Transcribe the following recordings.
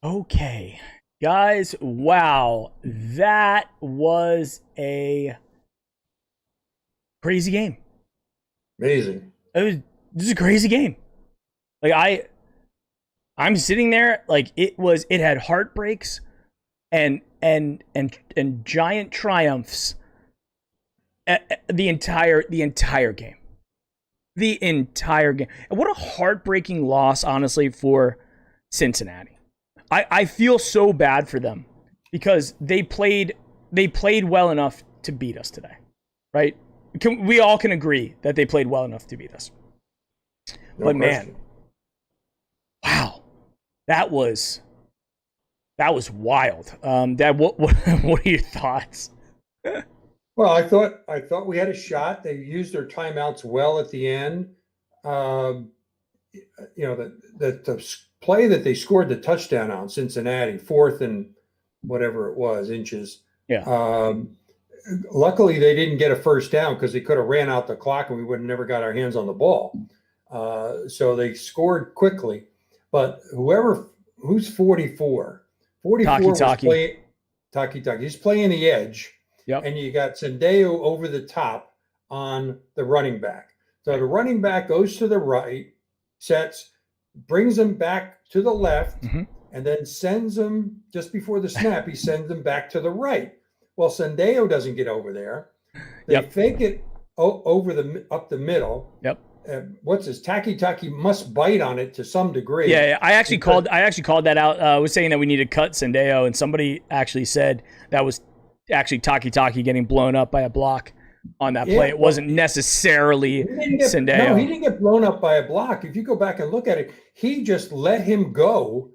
Okay, guys, wow, that was a crazy game. Amazing. This is a crazy game. Like I'm sitting there like it had heartbreaks and giant triumphs. The entire game. The entire game. And what a heartbreaking loss, honestly, for Cincinnati. I feel so bad for them because they played well enough to beat us today, right? We all can agree that they played well enough to beat us. No But question. man, wow, that was wild. What are your thoughts? Well, I thought we had a shot. They used their timeouts well at the end. Um, the play that they scored the touchdown on Cincinnati, fourth and whatever it was inches. Yeah, Um, Luckily, they didn't get a first down because they could have ran out the clock and we would have never got our hands on the ball. So they scored quickly. But who's 44? 44 was Taki. playing Taki. He's playing the edge. Yep. And you got Sendeo over the top on the running back. So the running back goes to the right, sets, brings him back to the left, and then sends him just before the snap. He sends them back to the right. Well, Sendeo doesn't get over there. They fake it up the middle. Yep. What's this? Taki must bite on it to some degree. Yeah. I actually called that out. I was saying that we need to cut Sendeo, and somebody actually said that was actually Taki getting blown up by a block on that play. It wasn't necessarily Sendeo. No, he didn't get blown up by a block. If you go back and look at it, he just let him go,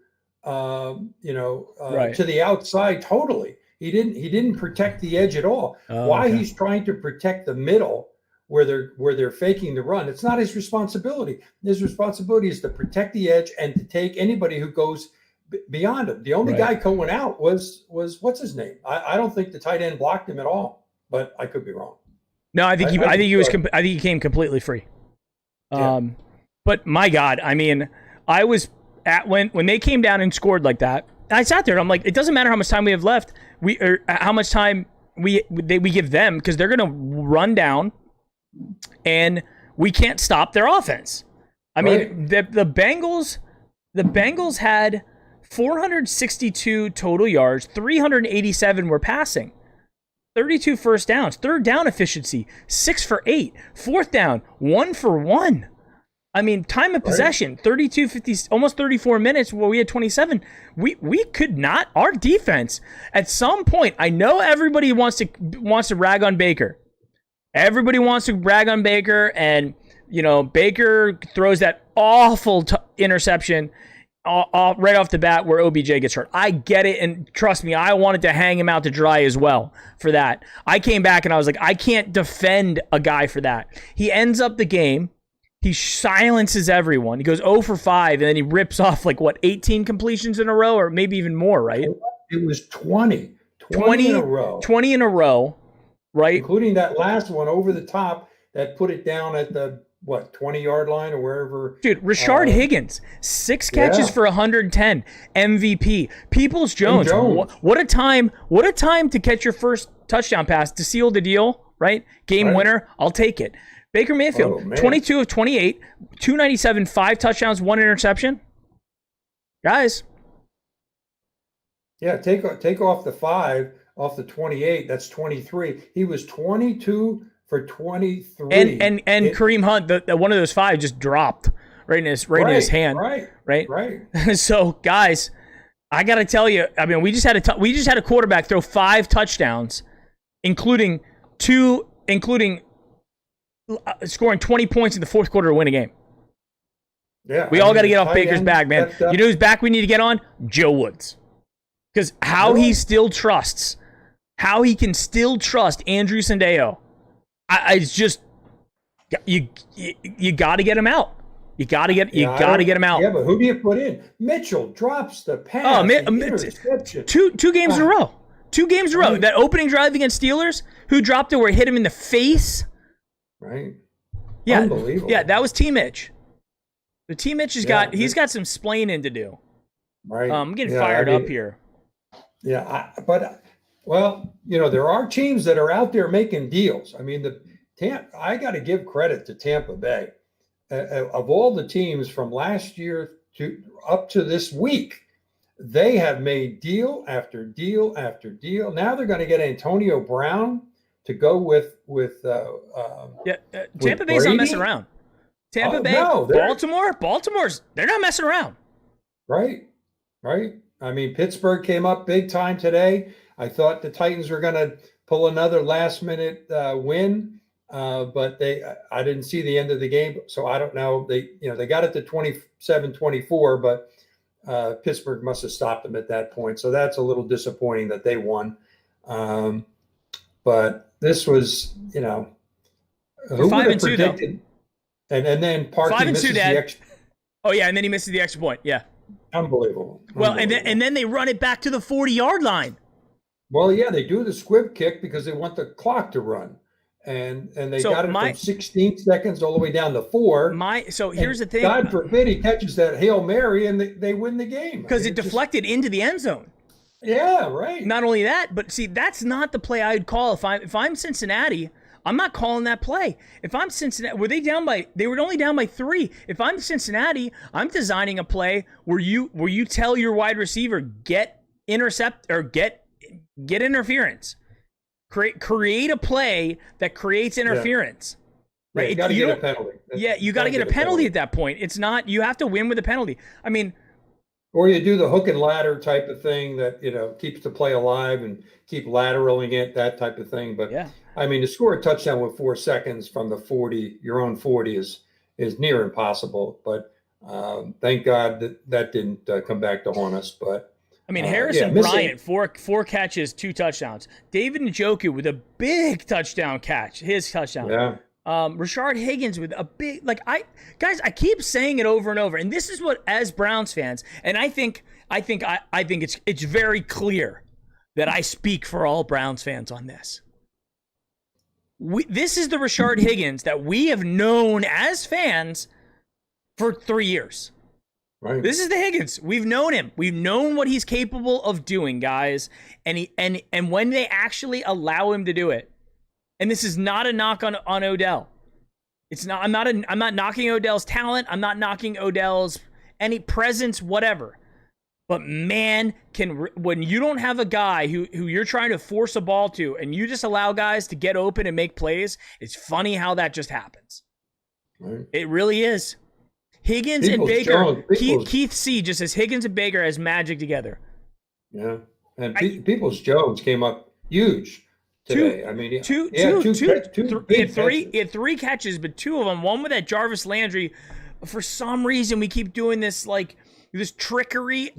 Right. to the outside totally. He didn't protect the edge at all. Why he's trying to protect the middle where they're faking the run, it's not his responsibility. His responsibility is to protect the edge and to take anybody who goes beyond him. The only guy going out was what's his name? I don't think the tight end blocked him at all, but I could be wrong. No, I think he came completely free. But my God, I mean, I was at when they came down and scored like that. I sat there and I'm like, it doesn't matter how much time we have left. Or how much time we give them because they're gonna run down, and we can't stop their offense. I mean, the Bengals had 462 total yards, 387 were passing, 32 first downs, third down efficiency, 6 for 8, fourth down, 1 for 1. I mean, time of possession, 32, 50, almost 34 minutes where we had 27. We could not, our defense, at some point, I know everybody wants to rag on Baker. Everybody wants to rag on Baker, and, Baker throws that awful interception right off the bat where OBJ gets hurt. I get it, and trust me, I wanted to hang him out to dry as well for that. I came back and I was like, I can't defend a guy for that. He ends up the game. He silences everyone. He goes 0 for 5, and then he rips off 18 completions in a row, or maybe even more, right? It was 20 in a row. 20 in a row, right? Including that last one over the top that put it down at the 20-yard line or wherever. Dude, Rashard Higgins, 6 catches for 110, MVP. Peoples-Jones, what a time to catch your first touchdown pass to seal the deal, right? Game winner, I'll take it. Baker Mayfield, 22 of 28, 297, 5 touchdowns, 1 interception. Guys. Yeah, take off the 5 off the 28. That's 23. He was 22 for 23. And Kareem Hunt, the one of those 5 just dropped right in his hand. Right. So, guys, I got to tell you, I mean, we just had a quarterback throw 5 touchdowns, including scoring 20 points in the fourth quarter to win a game. Yeah, we all got to get off Baker's back, man. You know whose back we need to get on? Joe Woods. Because how he can still trust Andrew Sendeo. It's just you got to get him out. You got to get him out. Yeah, but who do you put in? Mitchell drops the pass. Two games in a row. 2 games in a row. That opening drive against Steelers, who dropped it where it hit him in the face. Right. Yeah. Unbelievable. Yeah, that was T. Mitch. The T. Mitch he's got some splaining to do. Right. I'm getting fired up here. Yeah, well, there are teams that are out there making deals. I mean, I got to give credit to Tampa Bay. Of all the teams from last year to up to this week, they have made deal after deal after deal. Now they're going to get Antonio Brown to go with Tampa Bay's not messing around. Tampa Bay, no, Baltimore's they're not messing around. Right. I mean, Pittsburgh came up big time today. I thought the Titans were going to pull another last-minute win, but I didn't see the end of the game, so I don't know. They got it to 27-24, but Pittsburgh must have stopped them at that point. So that's a little disappointing that they won. But this was, who would have predicted? And then Parkey misses the extra. Oh yeah, and then he misses the extra point. Yeah. Unbelievable. Well, and then they run it back to the 40-yard line. Well, yeah, they do the squib kick because they want the clock to run, and they got it from 16 seconds all the way down to 4. So here's the thing. God forbid he catches that Hail Mary and they win the game because it deflected into the end zone. Yeah, right. Not only that, but see, that's not the play I'd call if I'm Cincinnati. I'm not calling that play. If I'm Cincinnati, they were only down by 3. If I'm Cincinnati, I'm designing a play where you tell your wide receiver get intercept or get interference. Create a play that creates interference. Yeah. Right? You got to get a penalty. You got to get a penalty at that point. It's not, you have to win with a penalty. I mean, or you do the hook and ladder type of thing that, keeps the play alive and keep lateraling it, that type of thing. But yeah. I mean, to score a touchdown with 4 seconds from the 40, your own 40 is near impossible. But thank God that didn't come back to haunt us. But I mean, Harrison Bryant, four catches, 2 touchdowns. David Njoku with a big touchdown catch, his touchdown. Yeah. Rashard Higgins with a big, I keep saying it over and over, and this is what, as Browns fans, and I think it's very clear that I speak for all Browns fans on this. This is the Rashard Higgins that we have known as fans for 3 years. Right. This is the Higgins. We've known him. We've known what he's capable of doing, guys. And when they actually allow him to do it, and this is not a knock on Odell. It's not. I'm not knocking Odell's talent. I'm not knocking Odell's any presence, whatever. But man, when you don't have a guy who you're trying to force a ball to, and you just allow guys to get open and make plays, it's funny how that just happens. Right. It really is. Higgins and Baker. Keith C. just says Higgins and Baker as magic together. Yeah, and Peoples-Jones came up huge today. He had 3 catches, but 2 of them, one with that Jarvis Landry. For some reason, we keep doing this this trickery,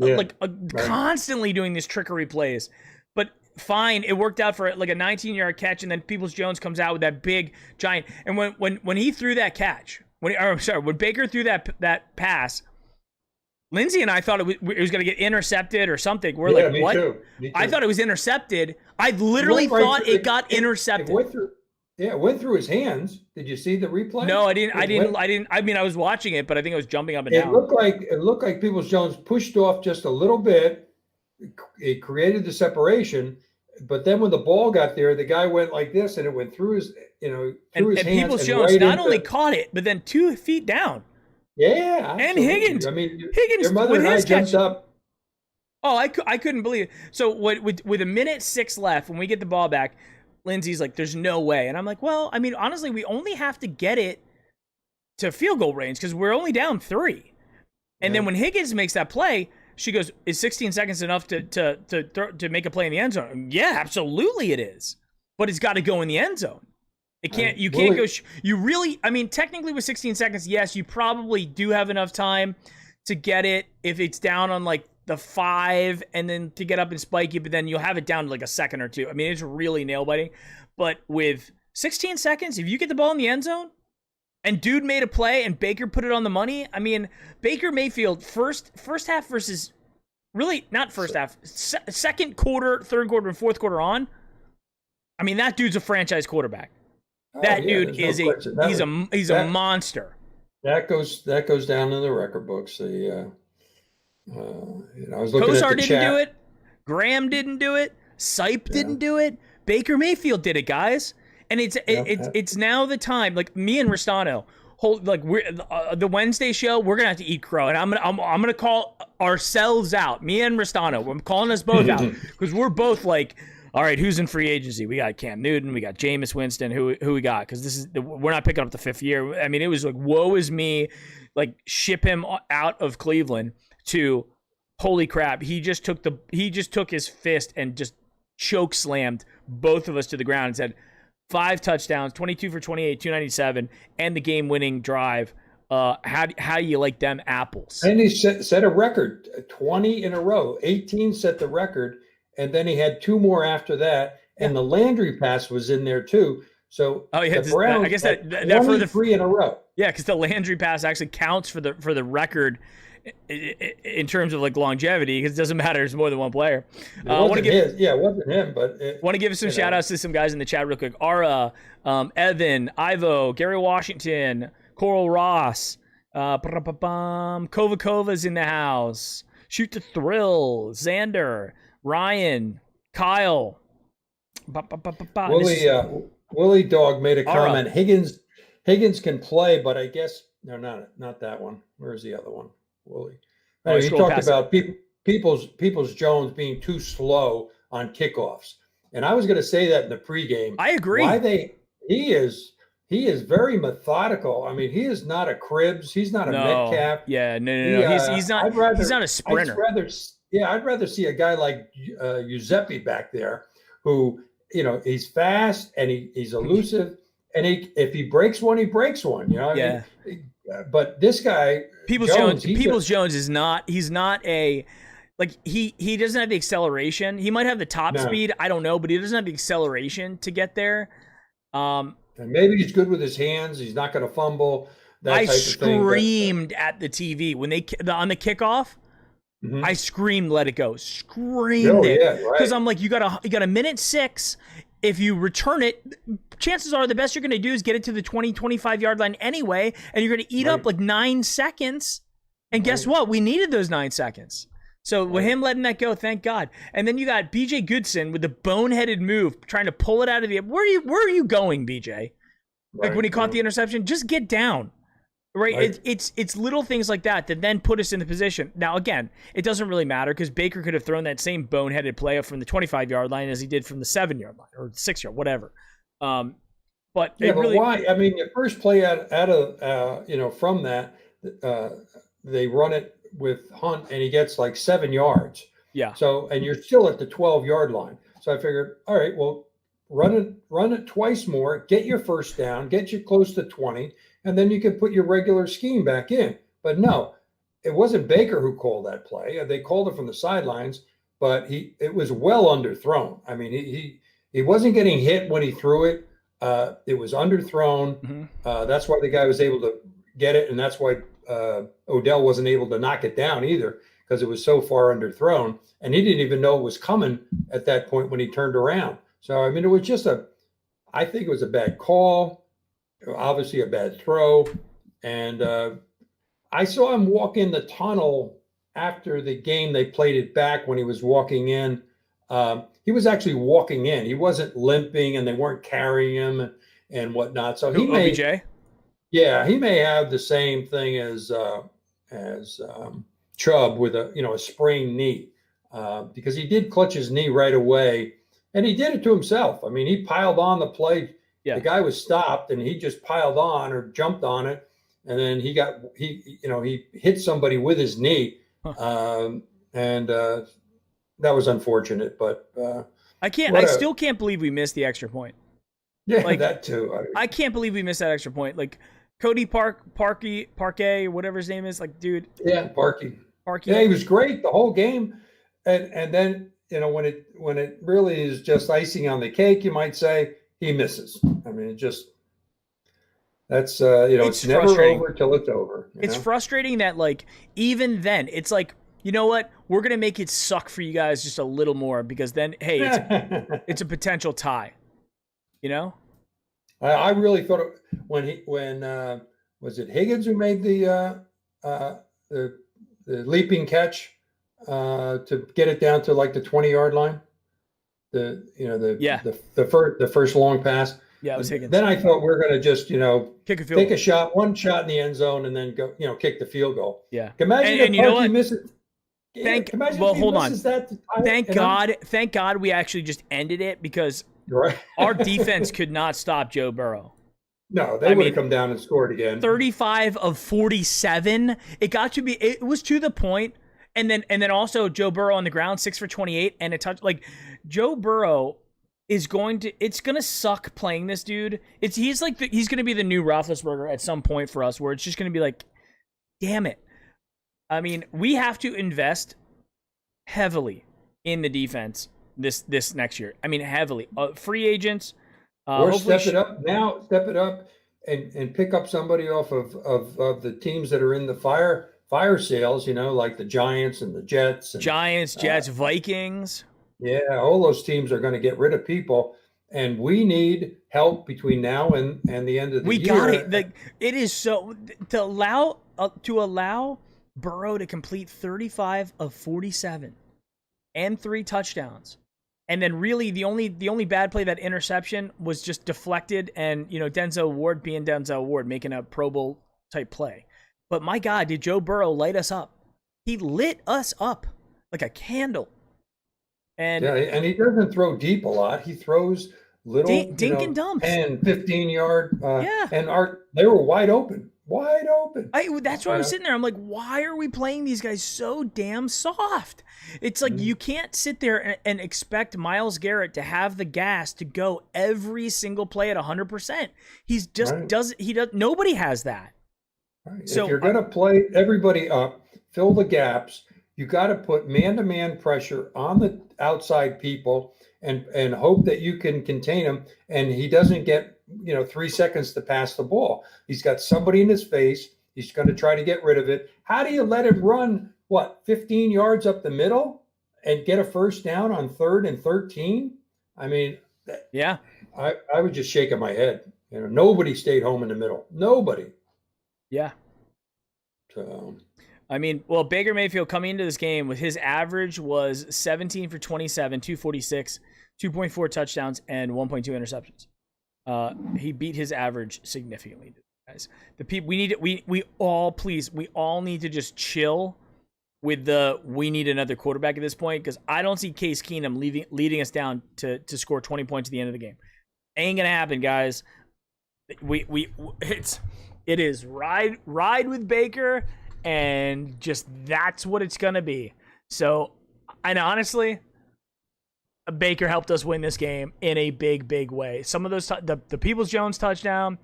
constantly doing this trickery plays. But fine, it worked out for a 19-yard catch, and then Peoples-Jones comes out with that big giant. And when he threw that catch, when Baker threw that pass, Lindsay and I thought it was going to get intercepted or something. We're what? Me too. I thought it was intercepted. I literally thought it got intercepted. It went through his hands. Did you see the replay? No, I didn't. I mean, I was watching it, but I think it was jumping up and down. It looked like Peoples-Jones pushed off just a little bit. It created the separation, but then when the ball got there, the guy went like this, and it went through his, through his hands. Peoples-Jones not only caught it, but then 2 feet down. Yeah, absolutely. And Higgins. I mean, Higgins your mother with and I his jumped catch. up. Oh, I couldn't believe it. So with 1:06 left, when we get the ball back, Lindsay's like, "There's no way," and I'm like, "Well, I mean, honestly, we only have to get it to field goal range because we're only down 3." And then when Higgins makes that play, she goes, "Is 16 seconds enough to make a play in the end zone?" Yeah, absolutely, it is. But it's got to go in the end zone. It can't. You can't go. You really. I mean, technically, with 16 seconds, yes, you probably do have enough time to get it if it's down on the 5, and then to get up and spike it. But then you'll have it down to a second or 2. I mean, it's really nail biting. But with 16 seconds, if you get the ball in the end zone, and dude made a play, and Baker put it on the money. I mean, Baker Mayfield first half versus really not first half, second quarter, third quarter, and fourth quarter on. I mean, that dude's a franchise quarterback. That dude is he's a monster. That goes down in the record books. I was looking Kosar at the didn't chat. do it. Graham didn't do it. Sipe didn't do it. Baker Mayfield did it, guys. And it's now the time. Like me and Ristano, we're the Wednesday show. We're gonna have to eat crow, and I'm gonna call ourselves out. Me and Ristano. I'm calling us both out because we're both like, all right, who's in free agency? We got Cam Newton. We got Jameis Winston. Who we got? Because we're not picking up the 5th year. I mean, it was like, woe is me. Like, ship him out of Cleveland to, holy crap. He just took his fist and just choke slammed both of us to the ground and said, 5 touchdowns, 22 for 28, 297, and the game-winning drive. How do you like them apples? And he set a record, 20 in a row. 18 set the record, and then he had 2 more after that, and the Landry pass was in there too. So the Browns, I guess that for the 3 in a row. Yeah, because the Landry pass actually counts for the record in terms of like longevity, because it doesn't matter. There's more than one player. It wasn't him, but want to give some shout outs to some guys in the chat real quick. Ara, Evan, Ivo, Gary Washington, Coral Ross, Kovakova's in the house. Shoot the Thrill, Xander, Ryan, Kyle. Willie Dog made a comment. Higgins can play, but I guess no, not that one. Where's the other one? Willie. He talked about Peoples Jones being too slow on kickoffs, and I was going to say that in the pregame. I agree. He is very methodical. I mean, he is not a Cribbs. He's not a Metcalf. Yeah, no. He's not. He's not a sprinter. I'd rather see a guy like Giuseppe back there, who he's fast and he's elusive, and if he breaks one, he breaks one. I mean, but this guy, Peoples Jones is not. He's not a. Like he doesn't have the acceleration. He might have the top speed. I don't know, but he doesn't have the acceleration to get there. And maybe he's good with his hands. He's not going to fumble. I screamed at the TV when on the kickoff. Mm-hmm. I screamed, "Let it go!" Screamed it because I'm like, you got a minute 6. If you return it, chances are the best you're going to do is get it to the 20-25 yard line anyway, and you're going to eat up like 9 seconds. And guess what? We needed those 9 seconds. So with him letting that go, thank God. And then you got BJ Goodson with the boneheaded move, trying to pull it out of the. Where are you going, BJ? Like when he caught the interception, just get down. Right? It's little things like that then put us in the position. Now again, it doesn't really matter because Baker could have thrown that same boneheaded play from the 25 yard line as he did from the 7 yard line or 6 yard, whatever. But why? I mean, the first play out of from that, they run it with Hunt and he gets like 7 yards. Yeah. So and you're still at the 12 yard line. So I figured, all right, well, run it twice more, get your first down, get you close to 20, and then you can put your regular scheme back in. But no, it wasn't Baker who called that play. They called it from the sidelines, but it was well underthrown. I mean, he wasn't getting hit when he threw it. It was underthrown. Mm-hmm. That's why the guy was able to get it, and that's why Odell wasn't able to knock it down either, because it was so far underthrown, and he didn't even know it was coming at that point when he turned around. So, I mean, it was just I think it was a bad call, obviously a bad throw. And I saw him walk in the tunnel after the game. They played it back when he was walking in. He was actually walking in. He wasn't limping and they weren't carrying him and whatnot. So he may have the same thing as Chubb with a sprained knee, because he did clutch his knee right away. And he did it to himself. I mean, he piled on the play. Yeah. The guy was stopped, and he just piled on or jumped on it, and then he hit somebody with his knee, and that was unfortunate. But I still can't believe we missed the extra point. Yeah, that too. I can't believe we missed that extra point. Like Cody Parquet, whatever his name is. Like, dude. Yeah, Parkey. Yeah, he was great the whole game, and then. When it really is just icing on the cake, you might say, he misses. I mean, that's it's never over till it's over. It's frustrating that, like, even then, it's like, you know what? We're gonna make it suck for you guys just a little more, because then, hey, it's a potential tie. I really thought when was it Higgins who made the leaping catch? to get it down to like the 20-yard line. Yeah. The first long pass. Yeah, it was Higgins. Then I thought we are going to just, kick a field take goal. a shot, one shot in the end zone, and then go, kick the field goal. Yeah. Imagine and you know what? misses. Hold on. Thank God we actually just ended it, because our defense could not stop Joe Burrow. No, they would have come down and scored again. 35 of 47. It was to the point. And then also Joe Burrow on the ground, 6 for 28 and a touch. Like, Joe Burrow it's going to suck playing this dude. He's going to be the new Roethlisberger at some point for us, where it's just going to be like, damn it. I mean, we have to invest heavily in the defense this next year. I mean, heavily. Free agents. Or step it up and pick up somebody off of the teams that are in the fire sales, like the Giants and the Jets. Jets, Vikings. Yeah, all those teams are going to get rid of people, and we need help between now and the end of the year. We got it. It is so to allow Burrow to complete 35 of 47 and 3 touchdowns. And then really the only bad play, that interception, was just deflected, and Denzel Ward being Denzel Ward, making a Pro Bowl type play. But my God, did Joe Burrow light us up? He lit us up like a candle. And he doesn't throw deep a lot. He throws little dink and dumps, 10, 15-yard. And they were wide open. That's why I was sitting there. I'm like, why are we playing these guys so damn soft? It's like, you can't sit there and expect Myles Garrett to have the gas to go every single play at 100%. He's just nobody has that. Right. So if you're going to play everybody up, fill the gaps, you got to put man-to-man pressure on the outside people and hope that you can contain him, and he doesn't get 3 seconds to pass the ball. He's got somebody in his face. He's going to try to get rid of it. How do you let him run 15 yards up the middle and get a first down on 3rd and 13? I mean, yeah, I was just shaking my head. Nobody stayed home in the middle. Nobody. Yeah. So, I mean, well, Baker Mayfield coming into this game with his average was 17 for 27, 246, 2.4 touchdowns, and 1.2 interceptions. He beat his average significantly, guys. The people we all need to just chill with we need another quarterback at this point, because I don't see Case Keenum leading us down to score 20 points at the end of the game. Ain't gonna happen, guys. It is ride with Baker. And just that's what it's going to be. So, and honestly, Baker helped us win this game in a big, big way. Some of those, the Peoples-Jones touchdown,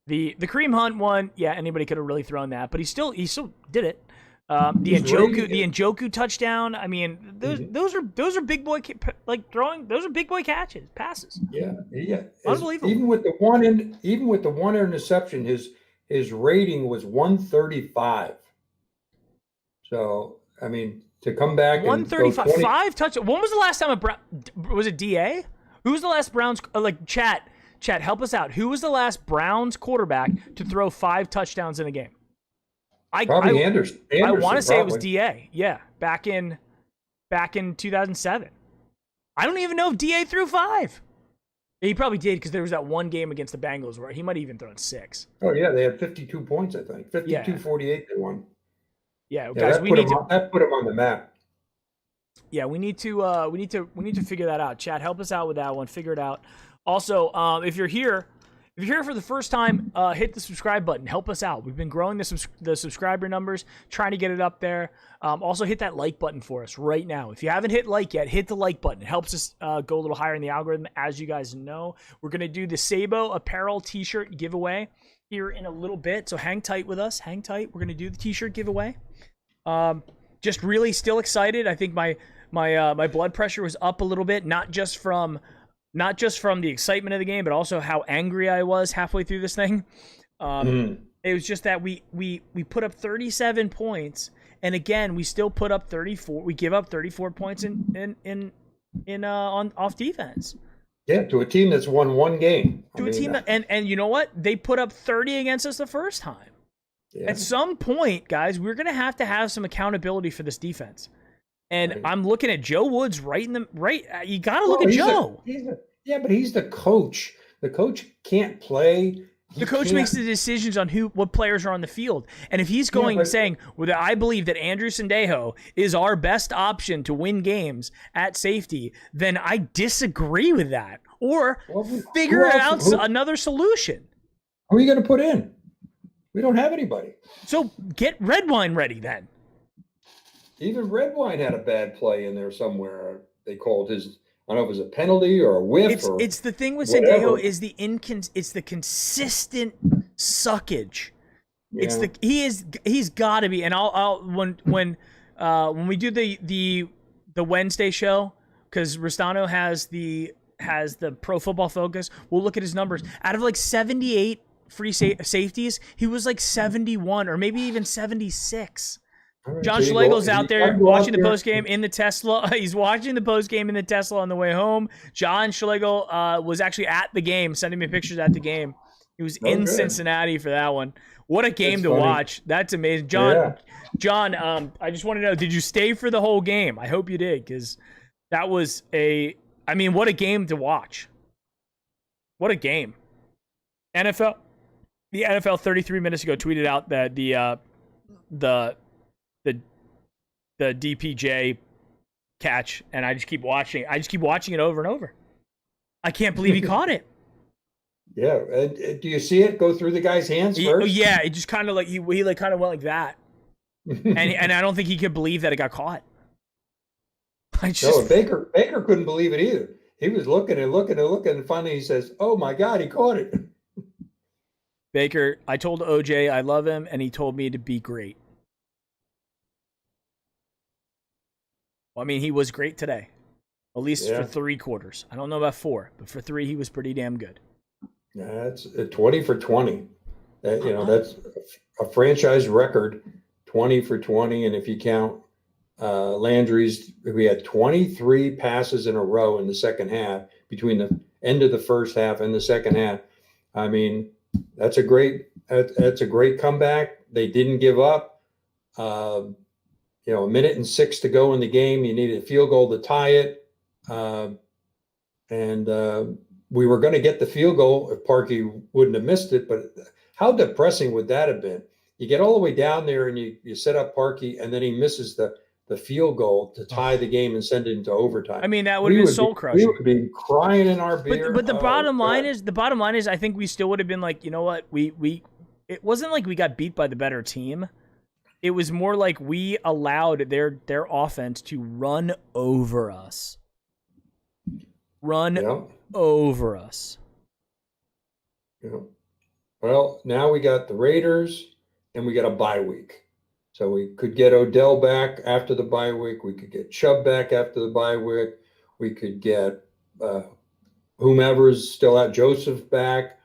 the Kareem Hunt one, yeah, anybody could have really thrown that, but he still did it. The Njoku touchdown. I mean, those are big boy those are big boy passes. Yeah. Unbelievable. Even with the one interception, his rating was 135. So, I mean, to come back 135, 5 touchdowns. When was the last time was it DA? Who was the last Browns, chat, help us out. Who was the last Browns quarterback to throw 5 touchdowns in a game? Probably Anderson. I want to say it was DA. Yeah, back in 2007. I don't even know if DA threw 5. He probably did, because there was that one game against the Bengals where he might have even thrown 6. Oh yeah, they had 52 points, I think. 52-48 they won. Yeah, guys, that put him on the map. Yeah, we need to figure that out. Chat, help us out with that one. Figure it out. Also, if you're here for the first time, hit the subscribe button. Help us out. We've been growing the subscriber numbers, trying to get it up there. Also, hit that like button for us right now. If you haven't hit like yet, hit the like button. It helps us go a little higher in the algorithm. As you guys know, we're going to do the Sabo apparel t-shirt giveaway here in a little bit. So hang tight with us. Hang tight. We're going to do the t-shirt giveaway. Just really still excited. I think my blood pressure was up a little bit, not just from the excitement of the game, but also how angry I was halfway through this thing. It was just that we put up 37 points, and again we still put up 34. We give up 34 points on off defense. Yeah, to a team that's won one game. And you know what? They put up 30 against us the first time. Yeah. At some point, guys, we're going to have some accountability for this defense. And Right. I'm looking at Joe Woods right in the right. You got to Well, look at Joe. Yeah, but he's the coach. The coach can't play. The coach makes the decisions on what players are on the field. And if he's going saying, well, I believe that Andrew Sendejo is our best option to win games at safety, then I disagree with that. Or figure out another solution. Who are you going to put in? We don't have anybody. So get Redwine ready then. Even Redwine had a bad play in there somewhere. They called his, I don't know if it was a penalty or a whiff. It's the thing with Sendejo is it's the consistent suckage. Yeah. He's got to be. And I'll when we do the Wednesday show, because Ristano has the Pro Football Focus, we'll look at his numbers. Out of like 78 free safeties, he was like 71 or maybe even 76. Right, John Schlegel's out there watching the postgame in the Tesla. He's watching the postgame in the Tesla on the way home. John Schlegel was actually at the game, sending me pictures at the game. He was in Cincinnati for that one. What a game to watch. That's amazing. John, I just want to know, did you stay for the whole game? I hope you did, because that was what a game to watch. What a game. The NFL 33 minutes ago tweeted out that the DPJ catch, and I just keep watching. I just keep watching it over and over. I can't believe he caught it. Yeah, do you see it go through the guy's hands first? Yeah, it just kind of like he like kind of went like that, and I don't think he could believe that it got caught. No, Baker couldn't believe it either. He was looking and looking and looking, and finally he says, "Oh my God, he caught it." Baker, I told OJ I love him, and he told me to be great. Well, I mean, he was great today, at least for 3 quarters. I don't know about 4, but for 3, he was pretty damn good. Yeah, that's 20 for 20. That's a franchise record, 20 for 20. And if you count Landry's, we had 23 passes in a row in the second half between the end of the first half and the second half. I mean, that's a great comeback. They didn't give up. A minute and 6 to go in the game. You needed a field goal to tie it. We were going to get the field goal if Parkey wouldn't have missed it. But how depressing would that have been? You get all the way down there and you set up Parkey, and then he misses the field goal to tie the game and send it into overtime. I mean, that would have been soul crushing. We would be crying in our beer. But the bottom line is, I think we still would have been like, you know what? It wasn't like we got beat by the better team. It was more like we allowed their offense to run over us. Over us. Yeah. Well, now we got the Raiders and we got a bye week. So we could get Odell back after the bye week. We could get Chubb back after the bye week. We could get whomever's still out, Joseph back.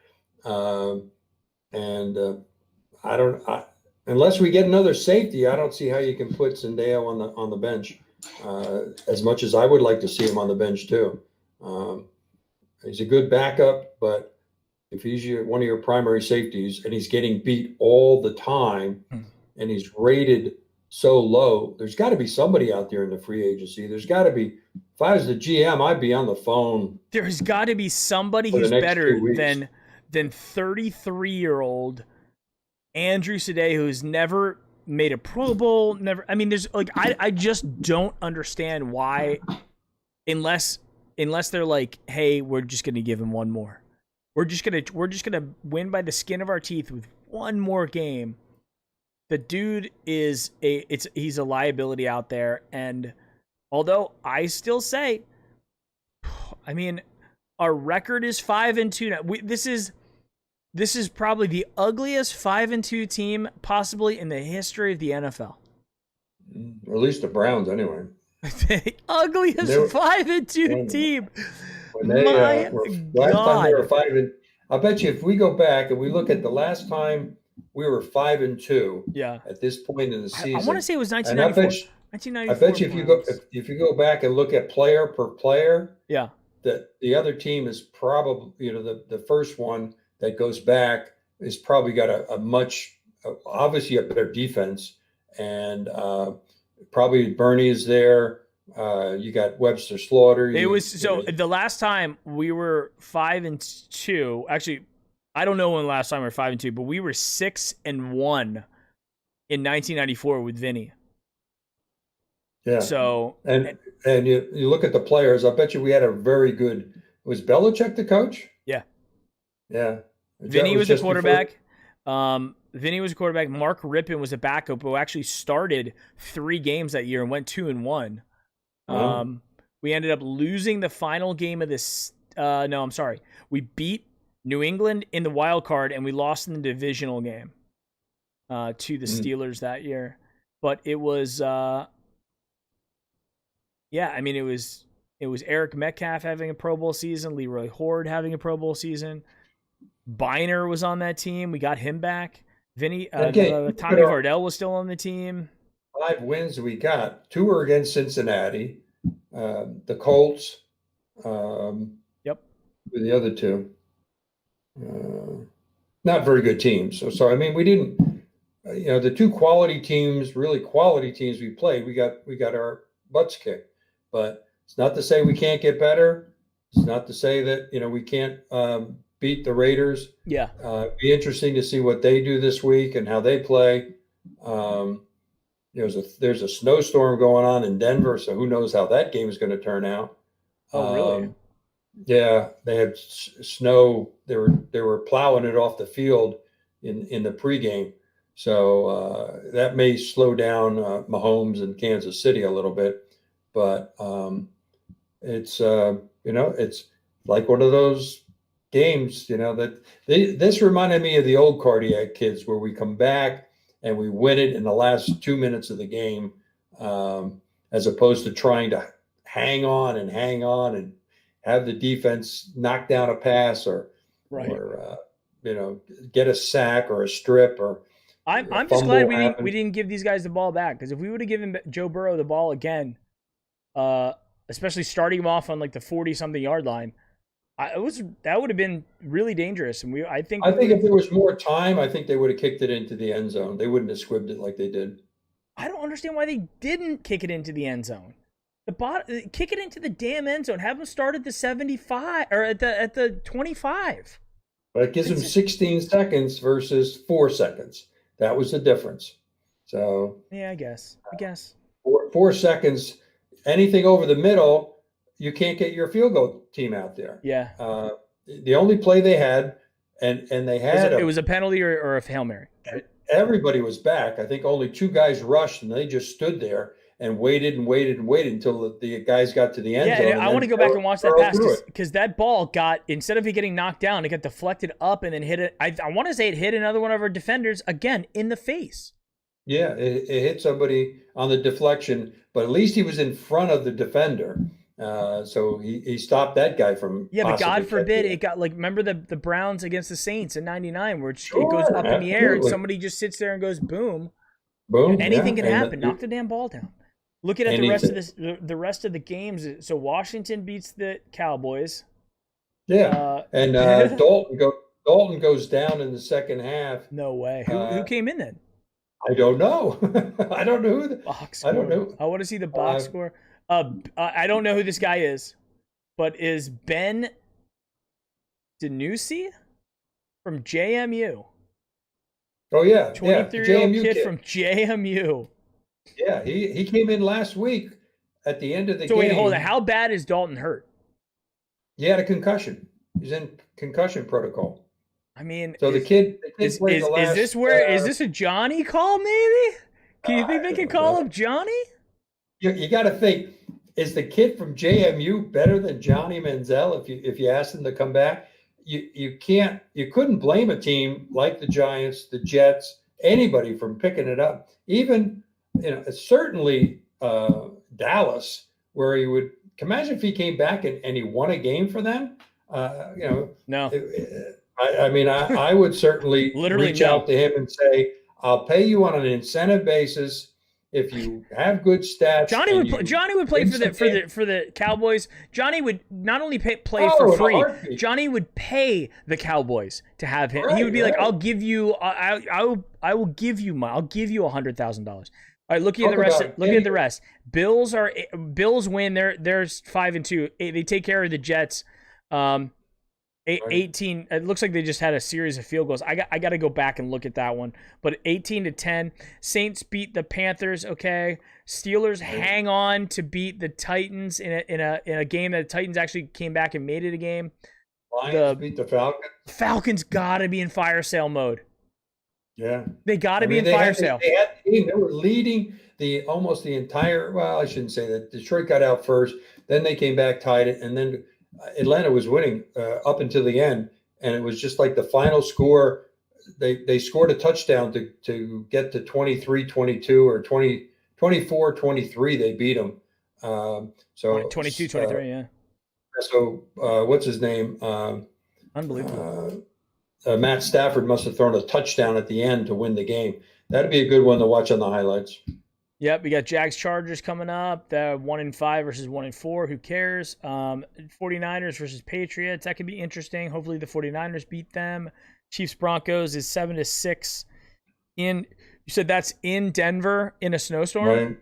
Unless we get another safety, I don't see how you can put Sendejo on the bench. As much as I would like to see him on the bench too. He's a good backup, but if he's one of your primary safeties and he's getting beat all the time and he's rated so low, there's got to be somebody out there in the free agency. There's got to be. If I was the GM, I'd be on the phone. There's got to be somebody who's better than 33-year-old Andrew Sendejo, who's never made a Pro Bowl. Never. I mean, there's like I just don't understand why, unless they're like, hey, we're just gonna give him one more. We're just gonna win by the skin of our teeth with one more game. The dude he's a liability out there, and although I still say, I mean, our record is 5-2 now. This is probably the ugliest 5-2 team possibly in the history of the NFL. Or at least the Browns, anyway. The ugliest 5-2 team. Last time they were 5. I'll bet you if we go back and we look at the last time we were 5-2. Yeah. At this point in the season, I want to say it was 1994. I bet you if you go back and look at player per player, yeah, that the other team is probably the first one that goes back is probably got a much obviously a better defense and Probably Bernie is there. You got Webster Slaughter. The last time we were 5-2. Actually, I don't know when the last time we were 5-2, but we were 6-1 in 1994 with Vinny. Yeah. So and you look at the players. I bet you we had a very good. Was Belichick the coach? Yeah. Yeah. Vinny was the quarterback. Vinny was a quarterback. Mark Rippon was a backup who actually started 3 games that year and went 2-1. We ended up losing the final game of this. No, I'm sorry. We beat New England in the wild card and we lost in the divisional game to the Steelers that year. But it was, it was Eric Metcalf having a Pro Bowl season, Leroy Horde having a Pro Bowl season. Biner was on that team. We got him back. Tommy Vardell was still on the team. 5 wins we got. 2 were against Cincinnati, the Colts. Yep. The other 2, not very good teams. So I mean, we didn't. The 2 quality teams, really quality teams we played, we got our butts kicked. But it's not to say we can't get better. It's not to say that we can't beat the Raiders. Yeah. Be interesting to see what they do this week and how they play. There's a snowstorm going on in Denver, so who knows how that game is going to turn out. Oh, really? Yeah, they had snow. They were plowing it off the field in the pregame, so that may slow down Mahomes and Kansas City a little bit. But it's it's like one of those games, this reminded me of the old Cardiac Kids where we come back and we win it in the last 2 minutes of the game, as opposed to trying to hang on and have the defense knock down a pass or get a sack or a strip or. I'm just glad we didn't give these guys the ball back, because if we would have given Joe Burrow the ball again, especially starting him off on like the 40-something yard line, that would have been really dangerous. And I think if there was more time, I think they would have kicked it into the end zone. They wouldn't have squibbed it like they did. I don't understand why they didn't kick it into the end zone. Kick it into the damn end zone. Have them start at the 75 or at the 25. But it gives them 16 seconds versus 4 seconds. That was the difference. So yeah, I guess 4 seconds. Anything over the middle, you can't get your field goal team out there. Yeah. The only play they had, and they had it was a penalty or a Hail Mary. Right? Everybody was back. I think only 2 guys rushed, and they just stood there and waited until the guys got to the end zone. Yeah, I want to go back and watch that pass because that ball instead of it getting knocked down, it got deflected up and then hit it. I want to say it hit another one of our defenders again in the face. Yeah, it hit somebody on the deflection, but at least he was in front of the defender. So he stopped that guy from. Yeah, but God forbid it got remember the Browns against the Saints in '99 where it goes up in the air and somebody just sits there and goes boom. Boom. Anything can happen. Knock the damn ball down. Looking at the rest of the games, so Washington beats the Cowboys. Yeah, and Dalton goes down in the second half. No way. Who came in then? I don't know. I don't know who the box score. I don't know. I want to see the box score. I don't know who this guy is, but is Ben DiNucci from JMU? Oh yeah, 23-year-old kid from JMU. Yeah, he came in last week at the end of the game. So wait, hold on. How bad is Dalton hurt? He had a concussion. He's in concussion protocol. I mean, so the kid is this a Johnny call? Maybe? Do you think they can call up Johnny? You got to think: is the kid from JMU better than Johnny Manziel? If you ask him to come back, you couldn't blame a team like the Giants, the Jets, anybody from picking it up. Even certainly Dallas, where he would imagine if he came back and he won a game for them. No. I would certainly reach out to him and say, I'll pay you on an incentive basis if you have good stats. Johnny would play for the Cowboys. Johnny would not only play for free. Johnny would pay the Cowboys to have him. He would be like, I'll give you $100,000. All right, looking at the rest. Bills win. They're 5-2. They take care of the Jets. 18. It looks like they just had a series of field goals. I got to go back and look at that one. But 18-10. Saints beat the Panthers. Okay. Steelers hang on to beat the Titans in a game that the Titans actually came back and made it a game. Lions beat the Falcons. Falcons got to be in fire sale mode. Yeah, they got to be in fire sale. They were leading almost the entire. Well, I shouldn't say that. Detroit got out first, then they came back, tied it, and then Atlanta was winning up until the end, and it was just like the final score. They scored a touchdown to get to 23-22 or 24-23. They beat them. So 22-23, yeah. So what's his name? Unbelievable. Matt Stafford must have thrown a touchdown at the end to win the game. That'd be a good one to watch on the highlights. Yep, we got Jags Chargers coming up. The 1-5 versus 1-4. Who cares? 49ers versus Patriots. That could be interesting. Hopefully the 49ers beat them. Chiefs Broncos is 7-6. You said that's in Denver in a snowstorm?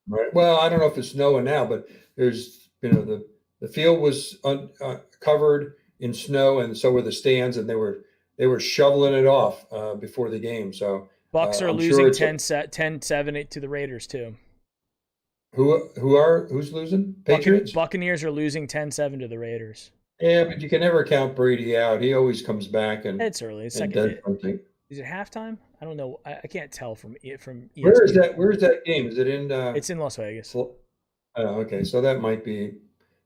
Right. Well, I don't know if it's snowing now, but there's the field was covered in snow, and so were the stands, and they were shoveling it off before the game. So Bucks are losing 10-7 to the Raiders too. Who's losing? Patriots? Buccaneers are losing 10-7 to the Raiders. Yeah, but you can never count Brady out. He always comes back and it's early. It's second. Is it halftime? I don't know. I can't tell from ESPN. Where is that game? Is it in? It's in Las Vegas. Okay, so that might be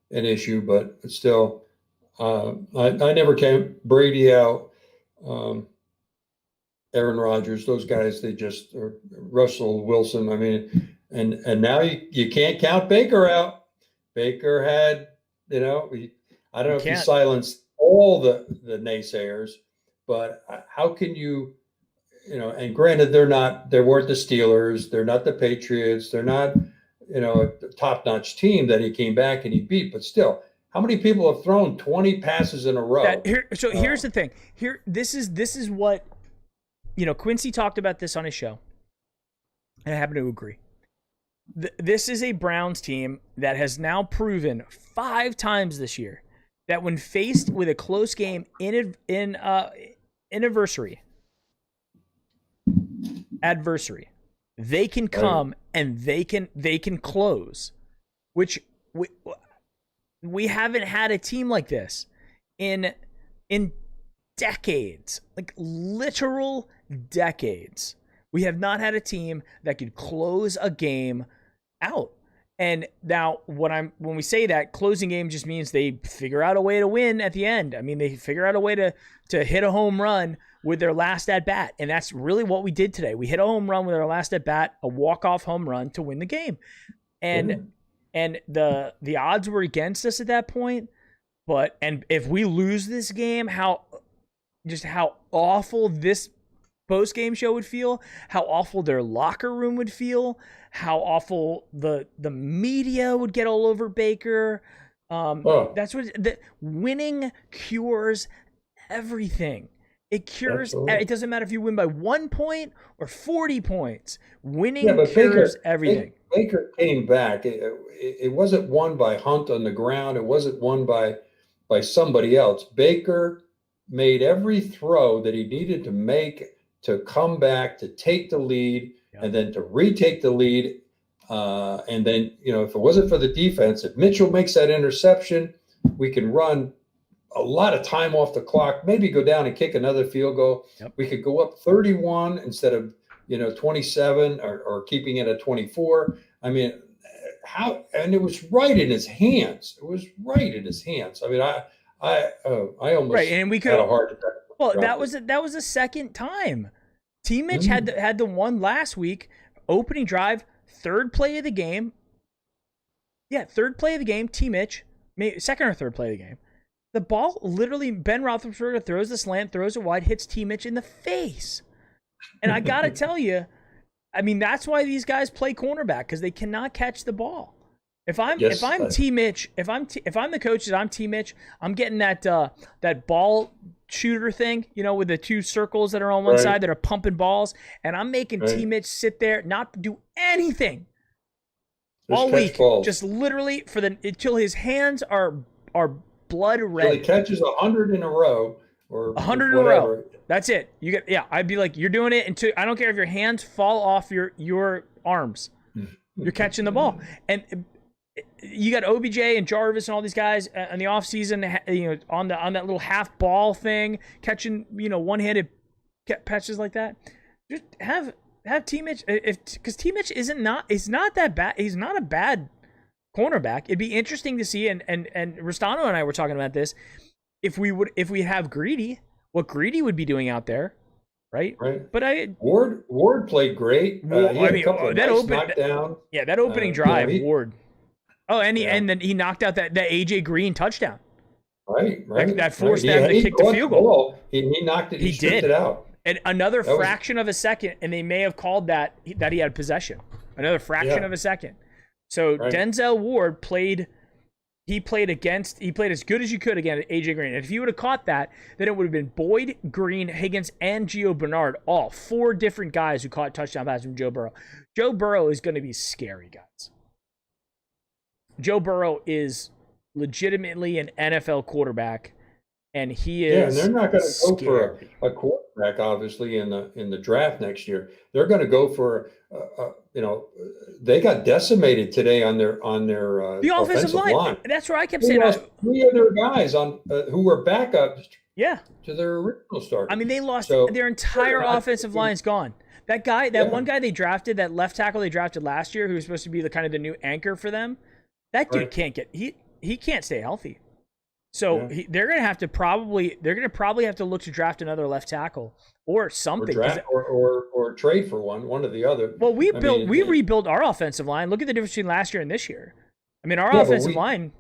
an issue, but still, I never count Brady out. Aaron Rodgers, those guys, or Russell Wilson. I mean, and now you can't count Baker out. Baker had, I don't know if he silenced all the naysayers, but how can you, and granted, they weren't the Steelers, they're not the Patriots, they're not, a top-notch team that he came back and he beat, but still, how many people have thrown 20 passes in a row? Here's the thing. This is what, Quincy talked about this on his show, and I happen to agree. This is a Browns team that has now proven 5 times this year that when faced with a close game in adversary, they can come and they can close, which we haven't had a team like this in decades, like literal decades. We have not had a team that could close a game out. And now when we say that, closing game just means they figure out a way to win at the end. I mean, they figure out a way to hit a home run with their last at bat. And that's really what we did today. We hit a home run with our last at bat, a walk-off home run to win the game. And the odds were against us at that point. And if we lose this game, how awful this post-game show would feel, how awful their locker room would feel, how awful the media would get all over Baker. That's what winning cures everything. It cures. Absolutely. It doesn't matter if you win by 1 point or 40 points. Winning cures everything. Baker came back. It wasn't won by Hunt on the ground. It wasn't won by somebody else. Baker made every throw that he needed to make to come back, to take the lead, and then to retake the lead. And then, if it wasn't for the defense, if Mitchell makes that interception, we can run a lot of time off the clock, maybe go down and kick another field goal. Yep. We could go up 31 instead of, 27 or keeping it at 24. I mean, and it was right in his hands. I mean, I almost and we could had a heart attack. Well, that was the second time. T. Mitch had the one last week, opening drive, third play of the game. Yeah, third play of the game. T. Mitch, second or third play of the game. The ball literally, Ben Roethlisberger throws the slant, throws it wide, hits T. Mitch in the face. And I gotta tell you, I mean, that's why these guys play cornerback, because they cannot catch the ball. If I'm T Mitch, if I'm the coach and I'm T Mitch, I'm getting that ball shooter thing, with the two circles that are on one side that are pumping balls, and I'm making T Mitch sit there, not do anything all week, just literally until his hands are blood red. So he catches 100 in a row or 100 in a row. That's it. I'd be like, you're doing it until I don't care if your hands fall off your arms. You're catching the ball. And you got OBJ and Jarvis and all these guys in the offseason, on that little half ball thing, catching, one-handed catches like that. Just have T Mitch, because T Mitch is not that bad. He's not a bad cornerback. It'd be interesting to see, and Rustano and I were talking about this, if we have Greedy, what Greedy would be doing out there. Right. But Ward played great. He had a couple of nice knockdowns. Yeah, that opening drive, Ward. Oh, and then he knocked out that AJ Green touchdown. Right. That forced them to kick the field goal. He knocked it. He stripped it out. And another fraction of a second, and they may have called that he had possession. Another fraction of a second. So Denzel Ward played. He played as good as you could against AJ Green. And if you would have caught that, then it would have been Boyd, Green, Higgins, and Gio Bernard, all 4 different guys who caught touchdown passes from Joe Burrow. Joe Burrow is going to be scary, guys. Joe Burrow is legitimately an NFL quarterback, and he is. Yeah, and they're not going to go for a quarterback, obviously, in the draft next year. They're going to go for they got decimated today on their the offensive line. That's where I kept saying 3 of their guys who were backups. Yeah. To their original starter. I mean, they lost their entire offensive line's gone. That one guy they drafted, that left tackle they drafted last year, who was supposed to be the new anchor for them. That dude can't he can't stay healthy. So they're going to probably have to look to draft another left tackle or something, or trade for one or the other. Well, we rebuilt our offensive line. Look at the difference between last year and this year. I mean, our offensive line.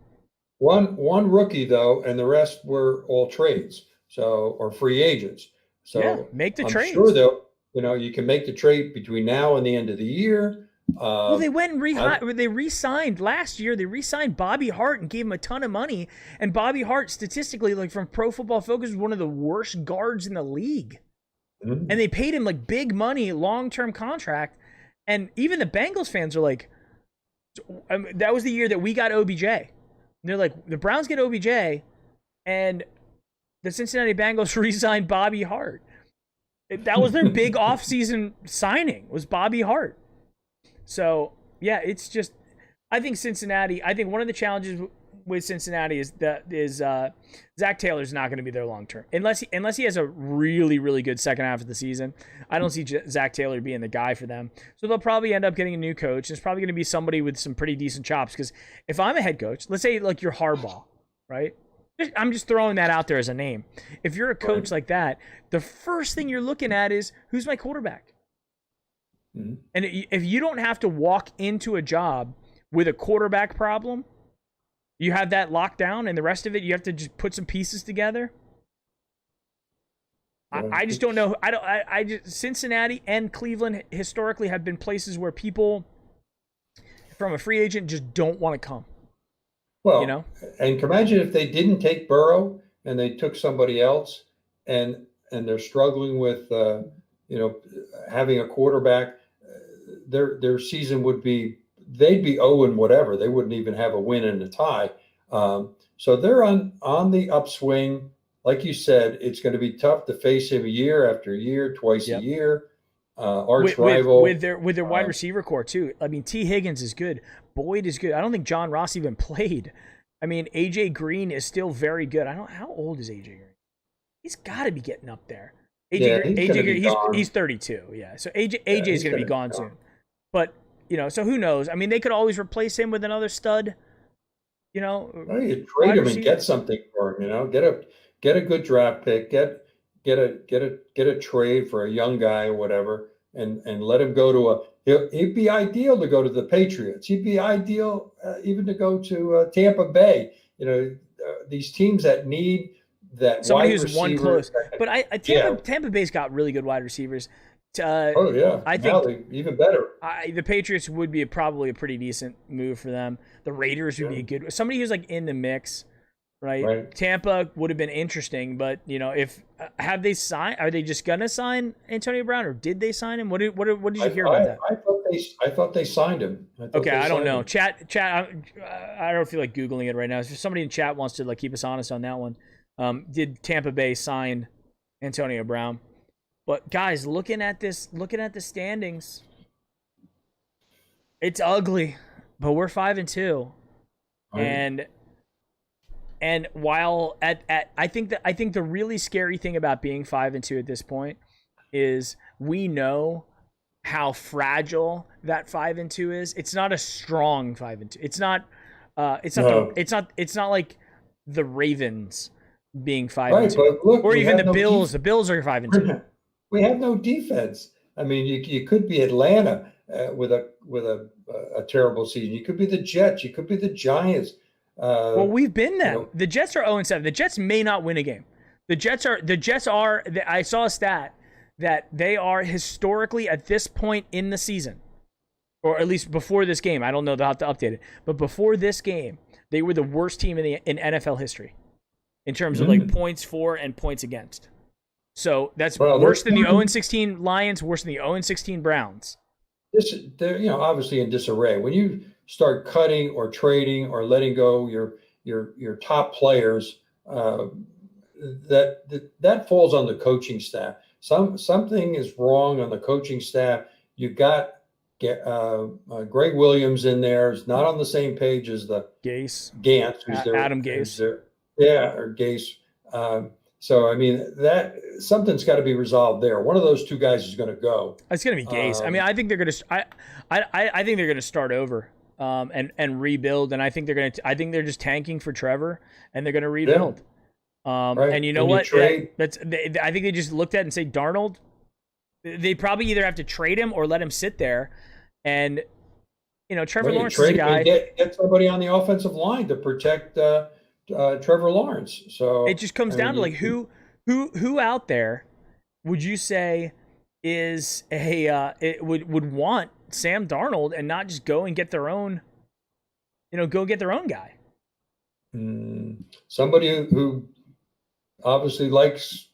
One rookie though, and the rest were all trades. Or free agents. So make the trade. Sure, though, you can make the trade between now and the end of the year. Well, they went and they re-signed last year. They re-signed Bobby Hart and gave him a ton of money. And Bobby Hart, statistically, from Pro Football Focus, is one of the worst guards in the league. Mm-hmm. And they paid him big money, long-term contract. And even the Bengals fans are like, that was the year that we got OBJ. And they're like, the Browns get OBJ, and the Cincinnati Bengals re-signed Bobby Hart. That was their big offseason signing, was Bobby Hart. So, it's just, I think one of the challenges with Cincinnati is Zach Taylor's not going to be there long term. Unless he has a really, really good second half of the season. I don't see Zach Taylor being the guy for them. So they'll probably end up getting a new coach. It's probably going to be somebody with some pretty decent chops. Because if I'm a head coach, let's say you're Harbaugh, right? I'm just throwing that out there as a name. If you're a coach like that, the first thing you're looking at is, who's my quarterback? Mm-hmm. And if you don't have to walk into a job with a quarterback problem, you have that locked down, and the rest of it, you have to just put some pieces together. I just don't know. Cincinnati and Cleveland historically have been places where people from a free agent just don't want to come. Well, and imagine if they didn't take Burrow and they took somebody else, and they're struggling with having a quarterback. Their season would be, they'd be 0 and whatever. They wouldn't even have a win and a tie. So they're on the upswing. Like you said, it's going to be tough to face him year after year, twice a year. Arch rival with their wide receiver core too. I mean, T. Higgins is good. Boyd is good. I don't think John Ross even played. I mean, AJ Green is still very good. How old is AJ Green? He's got to be getting up there. AJ Green, he's 32. Yeah, so AJ is going to be gone soon. But so who knows? I mean, they could always replace him with another stud. You trade him and get something for him. Get a good draft pick. Get a trade for a young guy or whatever, and let him go to he'd be ideal to go to the Patriots. He'd be ideal even to go to Tampa Bay. These teams that need that somebody wide who's one close. But Tampa Bay's got really good wide receivers. Oh yeah, I now think even better. the Patriots would be probably a pretty decent move for them. The Raiders would be a good somebody who's like in the mix, right? Right. Tampa would have been interesting, but if have they signed? Are they just gonna sign Antonio Brown, or did they sign him? What did you hear about that? I thought they signed him. Okay, I don't know. Chat. I don't feel like googling it right now. If somebody in chat wants to keep us honest on that one, did Tampa Bay sign Antonio Brown? But guys, looking at the standings, it's ugly. But we're 5-2, and while I think the really scary thing about being 5-2 at this point is we know how fragile that 5-2 is. It's not a strong 5-2. It's not. It's not like the Ravens being 5-2, but look, or even the Bills. The Bills are 5-2. We have no defense. I mean, you could be Atlanta with a terrible season. You could be the Jets. You could be the Giants. Well, we've been them. The Jets are 0-7. The Jets may not win a game. The Jets are. I saw a stat that they are historically at this point in the season, or at least before this game. I don't know. They'll have to update it. But before this game, they were the worst team in NFL history in terms of points for and points against. So that's worse than the 0-16 Lions, worse than the 0-16 Browns. They're obviously in disarray. When you start cutting or trading or letting go your top players, that falls on the coaching staff. Something is wrong on the coaching staff. You got Greg Williams in there. Is not on the same page as the Gantz, who's there. Adam Gase. Or Gase. So I mean that something's got to be resolved there. One of those two guys is going to go. It's going to be Gase. I mean, I think they're going to. I think they're going to start over and rebuild. And I think they're just tanking for Trevor, and they're going to rebuild. Yeah. And you know what? I think they just looked at it and say Darnold. They probably either have to trade him or let him sit there. And Trevor Lawrence is a guy. Get somebody on the offensive line to protect Trevor Lawrence. So it just comes down to who out there would you say is would want Sam Darnold and not just go and get their own, get their own guy. Somebody who obviously likes,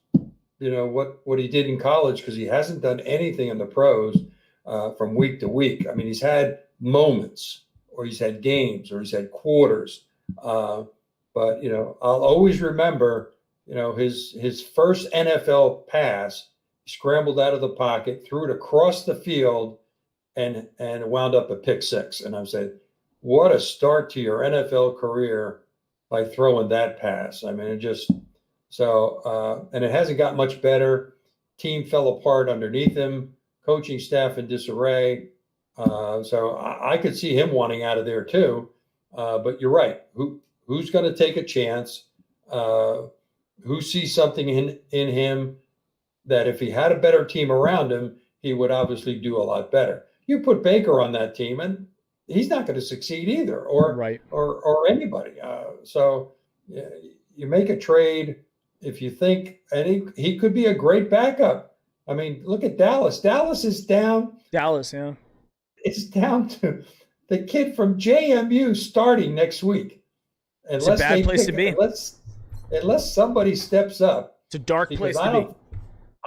what he did in college, because he hasn't done anything in the pros from week to week. I mean, he's had moments, or he's had games, or he's had quarters. But I'll always remember, his first NFL pass, scrambled out of the pocket, threw it across the field, and wound up a pick six. And I said, what a start to your NFL career by throwing that pass. I mean, it just and it hasn't got much better. Team fell apart underneath him, coaching staff in disarray. So I could see him wanting out of there too. But you're right. Who's going to take a chance? Who sees something in him that if he had a better team around him, he would obviously do a lot better. You put Baker on that team, and he's not going to succeed either, or anybody. So you make a trade if you think, and he could be a great backup. I mean, look at Dallas. Dallas is down. Dallas, yeah. It's down to the kid from JMU starting next week. It's a bad place to be. Unless somebody steps up. It's a dark place to be.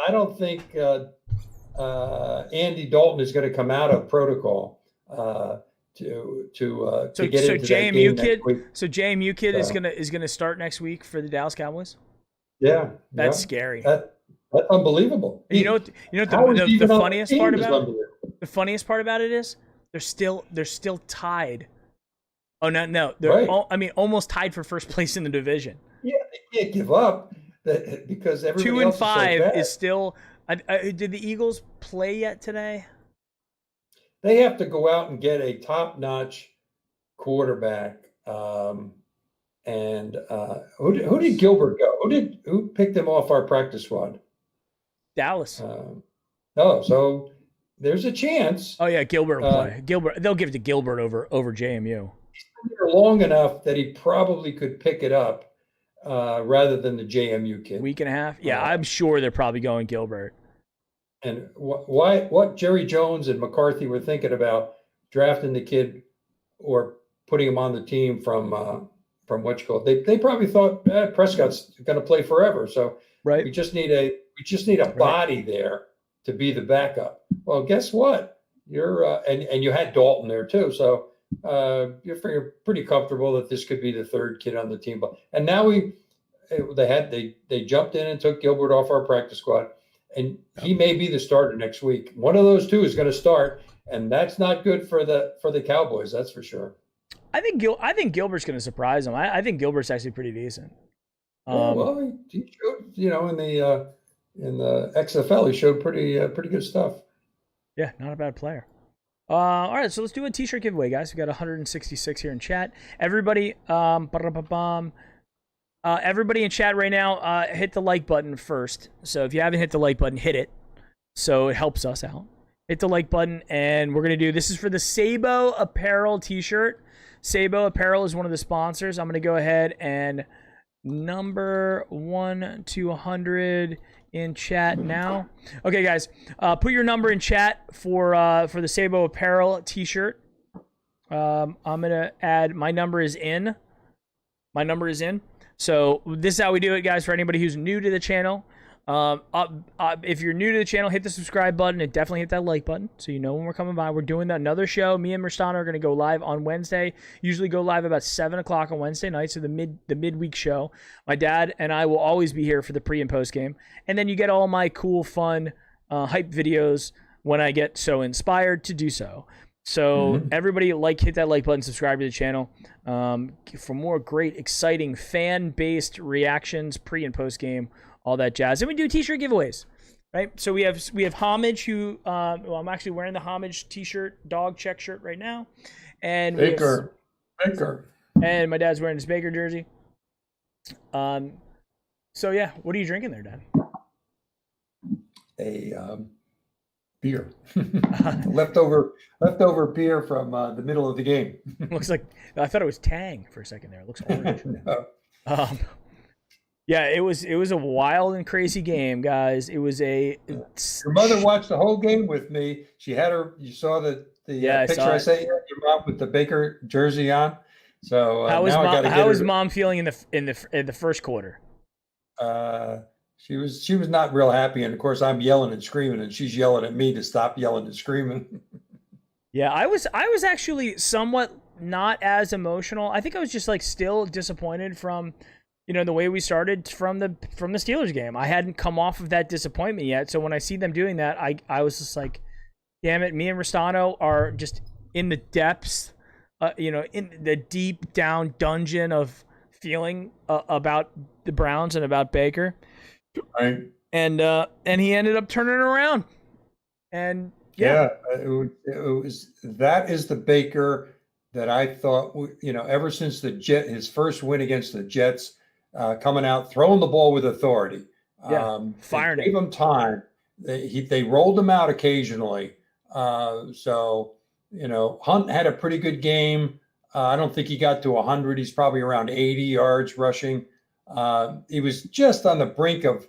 I don't think Andy Dalton is going to come out of protocol to get into that game next week. So JMU kid is gonna start next week for the Dallas Cowboys. Yeah, that's scary. That's unbelievable. The funniest part about it? The funniest part about it is they're still tied. Oh no, they're almost tied for first place in the division. Yeah, they can't give up because everybody 2-5 is still. Did the Eagles play yet today? They have to go out and get a top-notch quarterback. Who did Gilbert go? Who picked him off our practice squad? Dallas. So there's a chance. Oh yeah, Gilbert will play. They'll give it to Gilbert over JMU. He's been there long enough that he probably could pick it up rather than the JMU kid. Week and a half. Yeah, I'm sure they're probably going Gilbert. And what Jerry Jones and McCarthy were thinking about drafting the kid or putting him on the team from what you call it. They probably thought Prescott's going to play forever, so Right. we just need a body there to be the backup. Well, guess what? You're and you had Dalton there too, so you're pretty comfortable that this could be the third kid on the team. And now they jumped in and took Gilbert off our practice squad, and he may be the starter next week. One of those two is going to start, and that's not good for the Cowboys. That's for sure. I think Gilbert's going to surprise them. I think Gilbert's actually pretty decent. Well, he showed, in the XFL, he showed pretty good stuff. Yeah, not a bad player. All right, so let's do a T-shirt giveaway, guys. We got 166 here in chat. Everybody, everybody in chat right now, hit the like button first. So if you haven't hit the like button, hit it. So it helps us out. Hit the like button, and we're gonna do. This is for the Sabo Apparel T-shirt. Sabo Apparel is one of the sponsors. I'm gonna go ahead and number 1 to 100 in chat now. Okay, guys, put your number in chat for the Sabo Apparel T-shirt. I'm gonna add my number is in. My number is in. So this is how we do it, guys. For anybody who's new to the channel, if you're new to the channel, hit the subscribe button and definitely hit that like button so you know when we're coming by. We're doing another show. Me and Mirstano are going to go live on Wednesday. Usually go live about 7 o'clock on Wednesday night, so the midweek show. My dad and I will always be here for the pre and post game, and then you get all my cool, fun, hype videos when I get so inspired to do so. So everybody hit that like button, subscribe to the channel for more great, exciting, fan-based reactions, pre and post game, all that jazz. And we do T-shirt giveaways, right? So we have Homage, who I'm actually wearing the Homage T-shirt, dog check shirt right now, and Baker, and my dad's wearing his Baker jersey. So yeah, what are you drinking there, Dad? A beer, leftover beer from the middle of the game. Looks like I thought it was Tang for a second there. It looks orange. No. Yeah, it was a wild and crazy game, guys. It was Your mother watched the whole game with me. She had you saw the picture I sent you, your mom with the Baker jersey on. So how was mom feeling in the first quarter? She was not real happy, and of course I'm yelling and screaming, and she's yelling at me to stop yelling and screaming. Yeah, I was actually somewhat not as emotional. I think I was just still disappointed from the way we started from the Steelers game. I hadn't come off of that disappointment yet. So when I see them doing that, I was just like, damn it, me and Ristano are just in the depths, in the deep down dungeon of feeling about the Browns and about Baker. Right. And he ended up turning it around. And that is the Baker that I thought, ever since his first win against the Jets, coming out, throwing the ball with authority. Firing gave him time. They rolled him out occasionally. So Hunt had a pretty good game. I don't think he got to 100. He's probably around 80 yards rushing. He was just on the brink of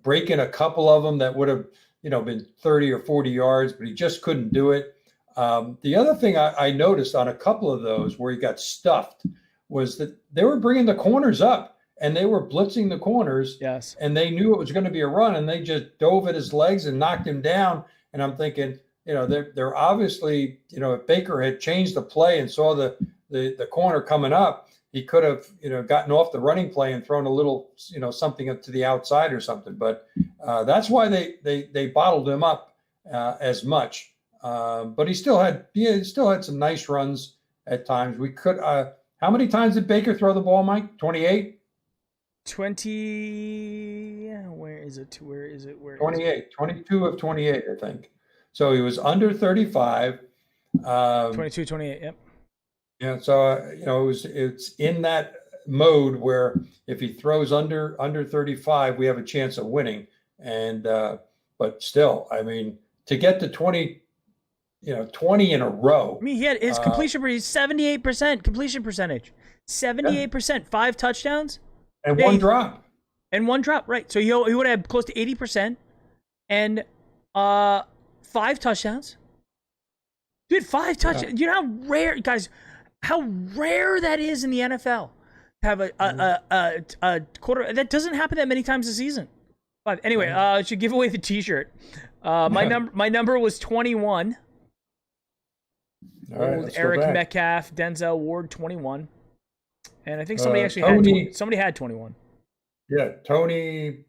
breaking a couple of them that would have been 30 or 40 yards, but he just couldn't do it. The other thing I noticed on a couple of those where he got stuffed was that they were bringing the corners up and they were blitzing the corners. Yes. And they knew it was going to be a run, and they just dove at his legs and knocked him down. And I'm thinking, they're obviously, if Baker had changed the play and saw the corner coming up, he could have, gotten off the running play and thrown a little, something up to the outside or something. But that's why they bottled him up as much. But he still had some nice runs at times. We could. How many times did Baker throw the ball, Mike? 28? 20. Where is it? 28. 22 of 28, I think. So he was under 35. 22, 28, yep. Yeah, so it's in that mode where if he throws under 35, we have a chance of winning. And but still, I mean, to get to 20 in a row. I mean, he had his completion rate, 78% completion percentage, 78%, 5 touchdowns, and one drop. right? So he would have close to 80%. and 5 touchdowns. Dude, 5 touchdowns. You know how rare, guys, how rare that is in the NFL. Have a quarter that doesn't happen that many times a season. But anyway, I should give away the T-shirt. My number was 21. All right, Eric Metcalf, Denzel Ward, 21, and I think somebody actually had somebody had 21. Yeah, Tony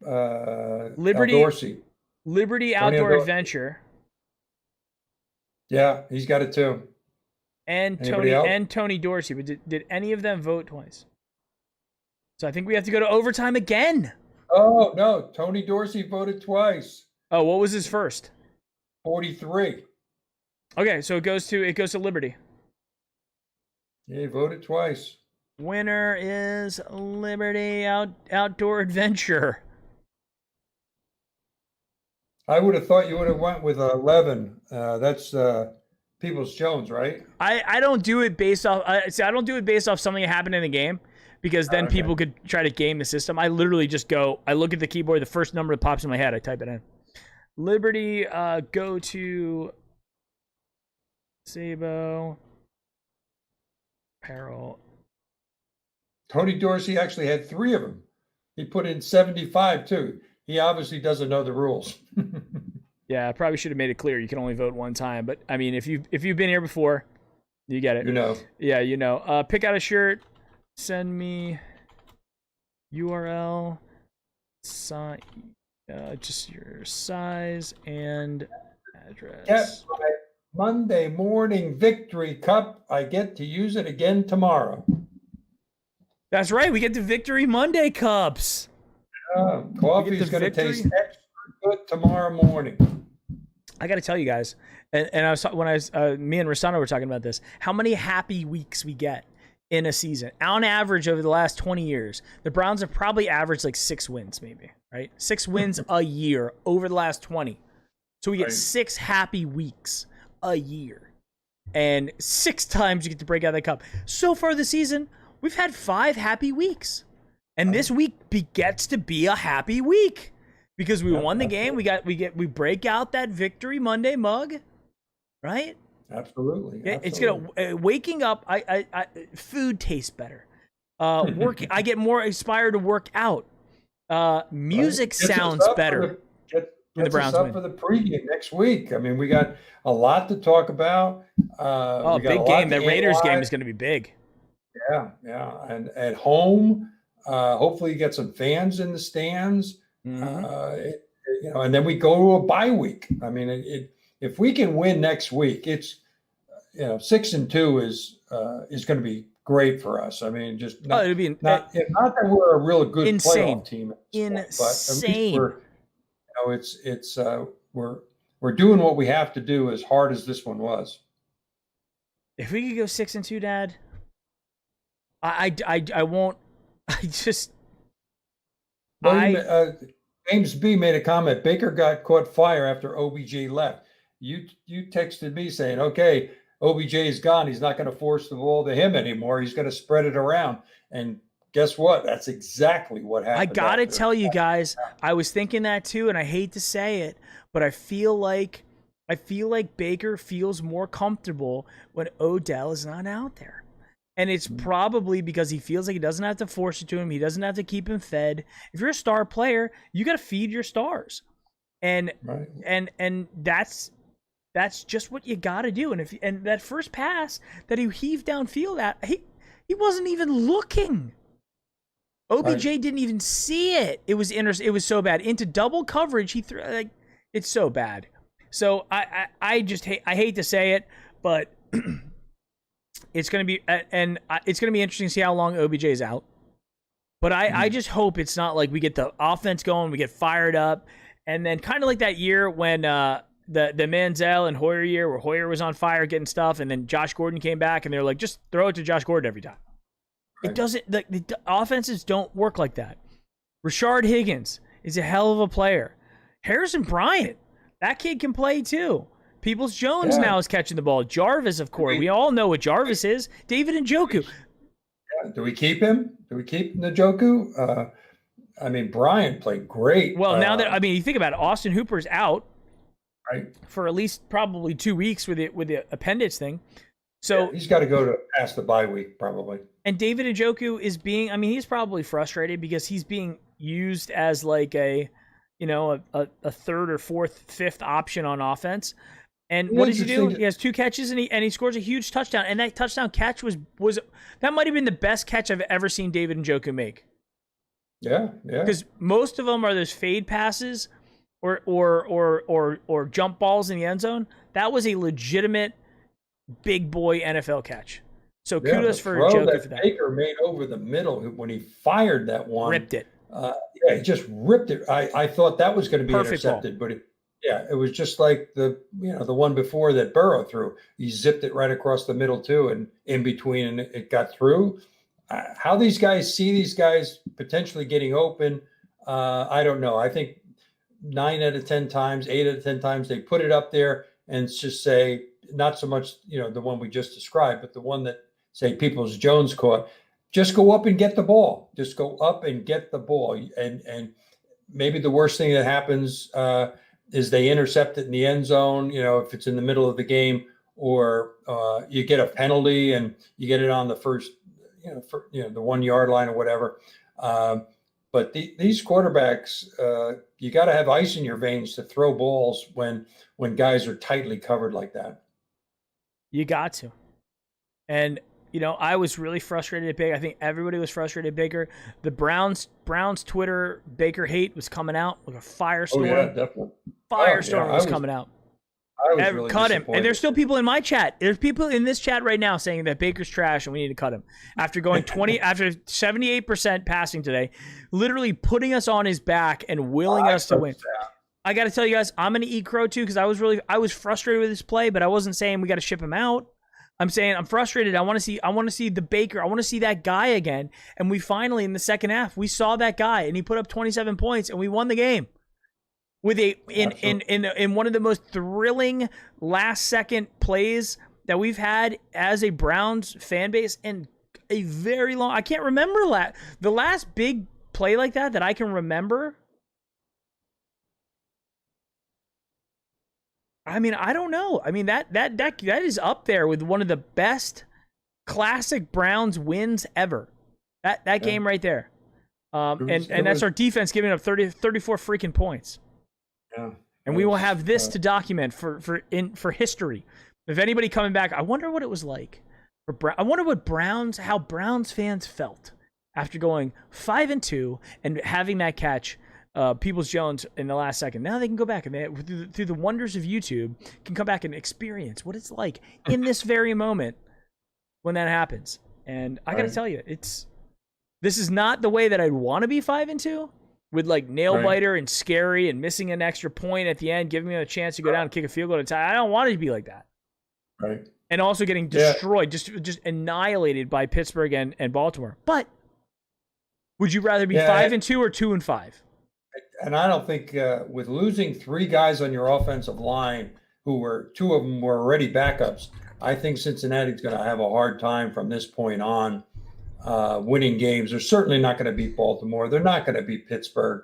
Liberty Dorsey. Liberty Outdoor Adventure. Yeah, he's got it too. And Tony Dorsey, but did any of them vote twice? So I think we have to go to overtime again. Oh no, Tony Dorsey voted twice. Oh, what was his first? 43. Okay, so it goes to Liberty. Yeah, he voted twice. Winner is Liberty Outdoor Adventure. I would have thought you would have went with 11. That's Peoples Jones, right? I don't do it based off. I don't do it based off something that happened in the game, because then people could try to game the system. I literally just go. I look at the keyboard. The first number that pops in my head, I type it in. Liberty, go to Sabo. Peril. Tony Dorsey actually had 3 of them. He put in 75 too. He obviously doesn't know the rules. Yeah, I probably should have made it clear you can only vote one time. But I mean, if you've been here before, you get it. You know. Yeah, you know. Pick out a shirt. Send me URL. Just your size and address. Get my Monday morning victory cup. I get to use it again tomorrow. That's right. We get the Victory Monday cups. Coffee is going to taste extra good tomorrow morning. I got to tell you guys, and me and Rossano were talking about this, how many happy weeks we get in a season. On average, over the last 20 years, the Browns have probably averaged like 6 wins, maybe, right? 6 wins a year over the last 20. So we get 6 happy weeks a year. And 6 times you get to break out that cup. So far this season, we've had 5 happy weeks. And this week gets to be a happy week. Because we won the game, we break out that Victory Monday mug, right? Absolutely. It's gonna waking up. I food tastes better. Working, I get more inspired to work out. Music sounds better. Get the Browns up for the pregame next week. I mean, we got a lot to talk about. Big game. That Raiders game is going to be big. Yeah, and at home, hopefully you get some fans in the stands. Mm-hmm. And then we go to a bye week. I mean, if we can win next week, it's 6-2 is going to be great for us. I mean, just not that we're a real good playoff team, insane. But we're doing what we have to do, as hard as this one was. If we could go 6-2, Dad, I won't. James B made a comment. Baker got caught fire after OBJ left. You texted me saying, okay, OBJ is gone. He's not going to force the ball to him anymore. He's going to spread it around. And guess what? That's exactly what happened. I got to tell you guys, I was thinking that too, and I hate to say it, but I feel like Baker feels more comfortable when Odell is not out there. And it's probably because he feels like he doesn't have to force it to him. He doesn't have to keep him fed. If you're a star player, you got to feed your stars. And that's just what you got to do. And that first pass that he heaved downfield at, he wasn't even looking. OBJ didn't even see it. It was so bad. Into double coverage, he threw it's so bad. So I hate to say it, but it's going to be interesting to see how long OBJ is out. But I just hope it's not like we get the offense going, we get fired up, and then kind of like that year when the Manziel and Hoyer year, where Hoyer was on fire getting stuff, and then Josh Gordon came back, and they're like, just throw it to Josh Gordon every time. Right. It doesn't. The offenses don't work like that. Rashard Higgins is a hell of a player. Harrison Bryant, that kid can play too. Peoples Jones now is catching the ball. Jarvis, of course. We all know what Jarvis is. David Njoku. Do we keep him? Do we keep Njoku? I mean, Bryant played great. Well, now that, I mean, you think about it, Austin Hooper's out right for at least probably 2 weeks with the appendix thing. So he's got to go to past the bye week probably. And David Njoku is being, I mean, he's probably frustrated because he's being used as like a third or fourth, fifth option on offense. And what does he do? He has 2 catches and he scores a huge touchdown. And that touchdown catch was that might have been the best catch I've ever seen David Njoku make. Yeah. Because most of them are those fade passes or jump balls in the end zone. That was a legitimate big boy NFL catch. So kudos for Njoku for that. Baker made over the middle when he fired that one. Ripped it. He just ripped it. I thought that was going to be Perfect intercepted, ball. But it was just like the one before that Burrow threw. He zipped it right across the middle too, and in between, and it got through. How these guys see these guys potentially getting open, I don't know. I think 9 out of 10 times, 8 out of 10 times, they put it up there and just say, not so much, the one we just described, but the one that say Peoples-Jones caught, just go up and get the ball. Just go up and get the ball. And maybe the worst thing that happens is they intercept it in the end zone, if it's in the middle of the game, or you get a penalty and you get it on the first, the 1 yard line or whatever. But these quarterbacks, you got to have ice in your veins to throw balls when guys are tightly covered like that. You got to. And, I was really frustrated at Baker. I think everybody was frustrated at Baker. The Browns Twitter Baker hate was coming out like a firestorm. Oh, yeah, definitely. Firestorm was coming out. I was really cut him. And there's still people in my chat. There's people in this chat right now saying that Baker's trash and we need to cut him. After going after 78% passing today, literally putting us on his back and willing us to win. I got to tell you guys, I'm going to eat crow too because I was frustrated with this play, but I wasn't saying we got to ship him out. I'm saying I'm frustrated. I want to see the Baker. I want to see that guy again. And we finally, in the second half, we saw that guy and he put up 27 points and we won the game. With in one of the most thrilling last second plays that we've had as a Browns fan base in a very long. I can't remember the last big play like that I can remember. I mean, I don't know. I mean that is up there with one of the best classic Browns wins ever. That game right there. And that's our defense giving up 34 freaking points. Yeah. And we will have this to document for history. If anybody coming back, I wonder what it was like. I wonder how Browns fans felt after going 5-2 and having that catch, Peoples-Jones in the last second. Now they can go back and through the wonders of YouTube can come back and experience what it's like in this very moment when that happens. And I got to tell you, this is not the way that I'd want to be 5-2. With like nail biter and scary and missing an extra point at the end, giving me a chance to go down and kick a field goal to tie. I don't want it to be like that. Right. And also getting destroyed, just annihilated by Pittsburgh and Baltimore. But would you rather be 5-2 or 2-5? And I don't think with losing 3 guys on your offensive line, who were 2 of them were already backups, I think Cincinnati's going to have a hard time from this point on. Winning games. They're certainly not going to beat Baltimore. They're not going to beat Pittsburgh.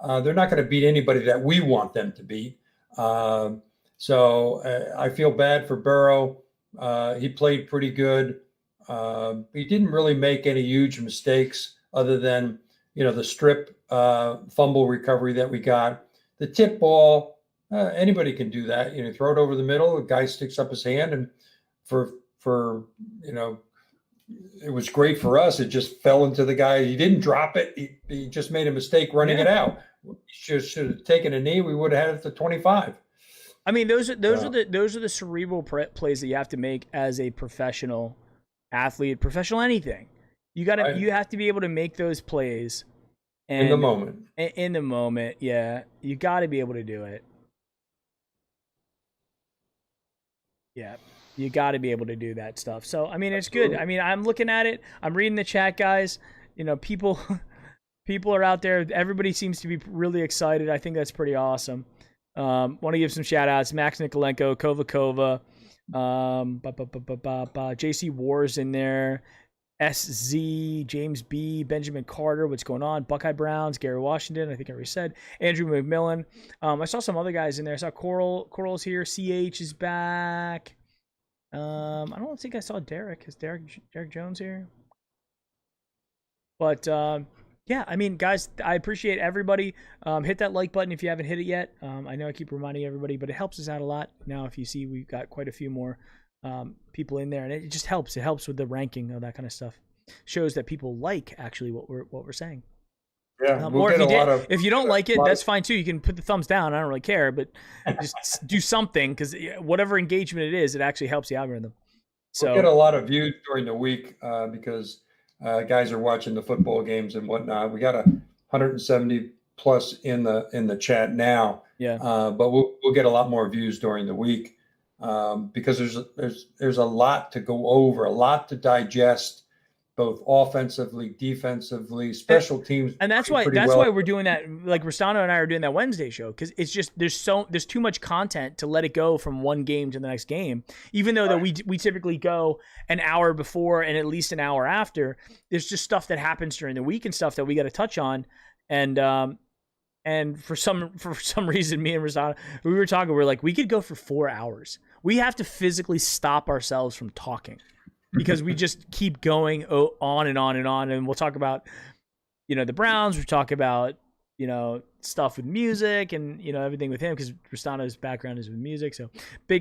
They're not going to beat anybody that we want them to beat. So I feel bad for Burrow. He played pretty good. He didn't really make any huge mistakes other than, the strip fumble recovery that we got. The tip ball, anybody can do that. Throw it over the middle. The guy sticks up his hand, and for it was great for us. It just fell into the guy. He didn't drop it. He just made a mistake running it out. He should have taken a knee. We would have had it to 25. I mean, those are the cerebral plays that you have to make as a professional athlete, professional anything. You have to be able to make those plays in the moment. In the moment, yeah, you got to be able to do it. Yeah. You got to be able to do that stuff. So, I mean, it's good. I mean, I'm looking at it. I'm reading the chat, guys. People are out there. Everybody seems to be really excited. I think that's pretty awesome. Want to give some shout outs. Max Nikolenko, Kovakova, JC Wars in there. SZ, James B, Benjamin Carter, what's going on? Buckeye Browns, Gary Washington, I think I already said. Andrew McMillan. I saw some other guys in there. I saw Coral's here. CH is back. I don't think I saw Derek. Is Derek Jones here? But yeah, I mean, guys, I appreciate everybody. Hit that like button if you haven't hit it yet. I know I keep reminding everybody, but it helps us out a lot. Now, if you see, we've got quite a few more people in there, and it just helps. It helps with the ranking of that kind of stuff. Shows that people like actually what we're saying. Yeah, or if you don't like it, that's fine too. You can put the thumbs down. I don't really care, but just do something, because whatever engagement it is, it actually helps the algorithm. So we'll get a lot of views during the week because guys are watching the football games and whatnot. We got 170 plus in the chat now. Yeah. But we'll get a lot more views during the week because there's a lot to go over, a lot to digest, both offensively, defensively, special teams. And that's why we're doing that. Like Rostano and I are doing that Wednesday show, because it's just there's too much content to let it go from one game to the next game. Even though that we typically go an hour before and at least an hour after, there's just stuff that happens during the week and stuff that we got to touch on. And for some reason, me and Rostano, we were talking, we're like, we could go for 4 hours. We have to physically stop ourselves from talking, because we just keep going on and on and on. And we'll talk about, the Browns. We talk about, stuff with music and, everything with him, because Rostano's background is with music. So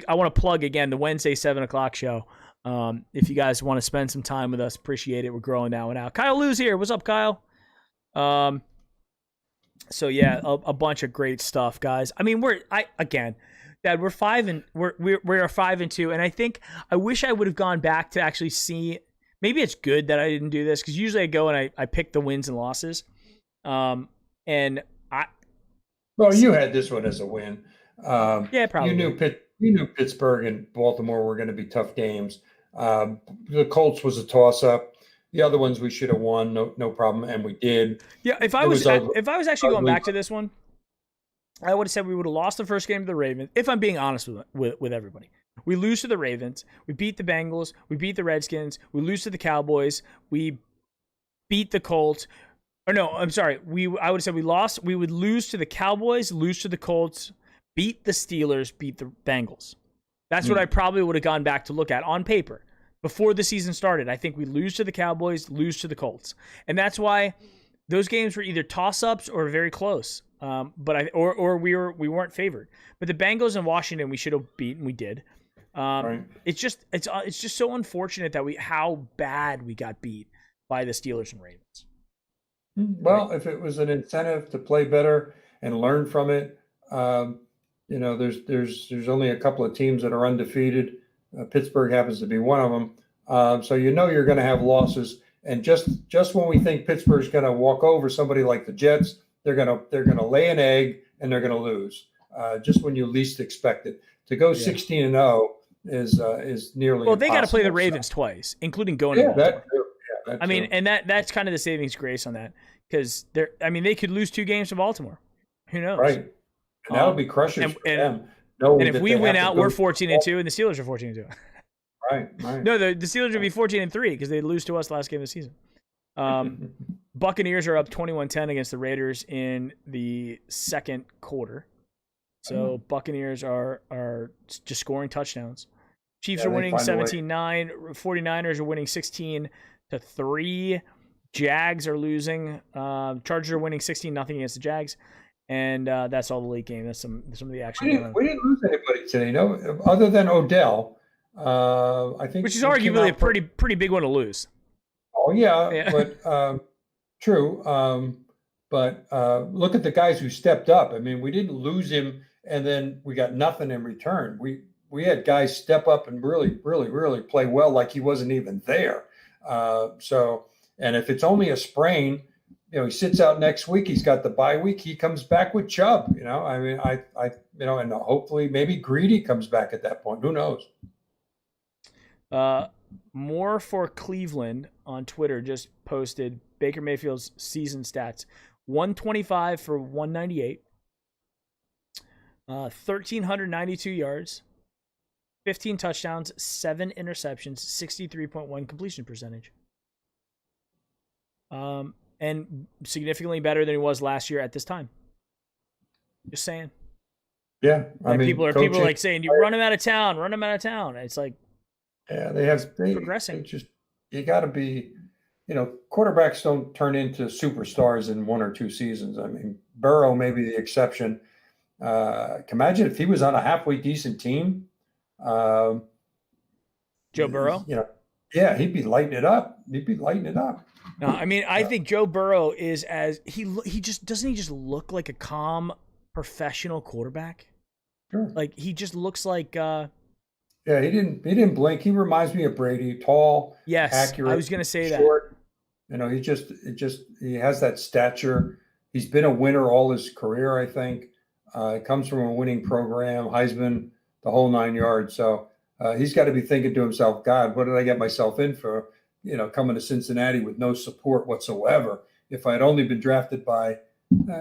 I want to plug again the Wednesday 7:00 show. If you guys want to spend some time with us, appreciate it. We're growing that one out. Kyle Lou's here. What's up, Kyle? So yeah, a bunch of great stuff, guys. I mean, Dad, we're 5-2, and I wish I would have gone back to actually see. Maybe it's good that I didn't do this, because usually I go and I pick the wins and losses. Well, you had this one as a win. Yeah, probably. You knew Pittsburgh and Baltimore were going to be tough games. The Colts was a toss-up. The other ones we should have won, no problem, and we did. Yeah, if I was actually going back to this one, I would have said we would have lost the first game to the Ravens, if I'm being honest with everybody. We lose to the Ravens. We beat the Bengals. We beat the Redskins. We lose to the Cowboys. We beat the Colts. Or no, I'm sorry. I would have said we lost. We would lose to the Cowboys, lose to the Colts, beat the Steelers, beat the Bengals. That's what I probably would have gone back to look at on paper before the season started. I think we lose to the Cowboys, lose to the Colts. And that's why those games were either toss-ups or very close. But we weren't favored. But the Bengals and Washington we should have beaten. We did. Right. It's just so unfortunate that how bad we got beat by the Steelers and Ravens. Well, right. If it was an incentive to play better and learn from it, there's only a couple of teams that are undefeated. Pittsburgh happens to be one of them. So you're going to have losses. And just when we think Pittsburgh's going to walk over somebody like the Jets, they're gonna lay an egg and they're gonna lose. Just when you least expect it. To go 16-0 is nearly. Well, they got to play the Ravens twice, including going to Baltimore. I mean, and that's kind of the savings grace on that, because they could lose 2 games to Baltimore. Who knows? Right. And that would be crushing for them. And if we win out, we're 14-2, and the Steelers are 14-2. Right. No, the Steelers would be 14-3 because they lose to us last game of the season. Buccaneers are up 21-10 against the Raiders in the second quarter. So Buccaneers are just scoring touchdowns. Chiefs are winning 17-9. 49ers are winning 16-3. Jags are losing. Chargers are winning 16-0 against the Jags. And that's all the late game. That's some of the action. We didn't lose anybody today, no, other than Odell. I think, which is arguably a pretty big one to lose. Oh yeah. But true. But look at the guys who stepped up. I mean, we didn't lose him and then we got nothing in return. We had guys step up and really, really, really play well, like he wasn't even there. And if it's only a sprain, he sits out next week. He's got the bye week. He comes back with Chubb. I mean, and hopefully maybe Greedy comes back at that point. Who knows? More for Cleveland on Twitter just posted Baker Mayfield's season stats: 125 for 198, 1,392 yards, 15 touchdowns, 7 interceptions, 63.1 completion percentage. and significantly better than he was last year at this time. Just saying. Yeah, I mean, people are like saying, "You run him out of town, run him out of town." It's like, yeah, they progressing. You got to be, quarterbacks don't turn into superstars in 1 or 2 seasons. I mean, Burrow may be the exception. Imagine if he was on a halfway decent team. Joe Burrow? Yeah, he'd be lighting it up. No, I mean, I think Joe Burrow is he just doesn't he just look like a calm professional quarterback? Sure. Like he just looks like yeah, he didn't blink. He reminds me of Brady, tall, accurate. I was going to say short. He has that stature. He's been a winner all his career, I think. Comes from a winning program, Heisman, the whole 9 yards. So he's got to be thinking to himself, God, what did I get myself in for? Coming to Cincinnati with no support whatsoever. If I had only been drafted by,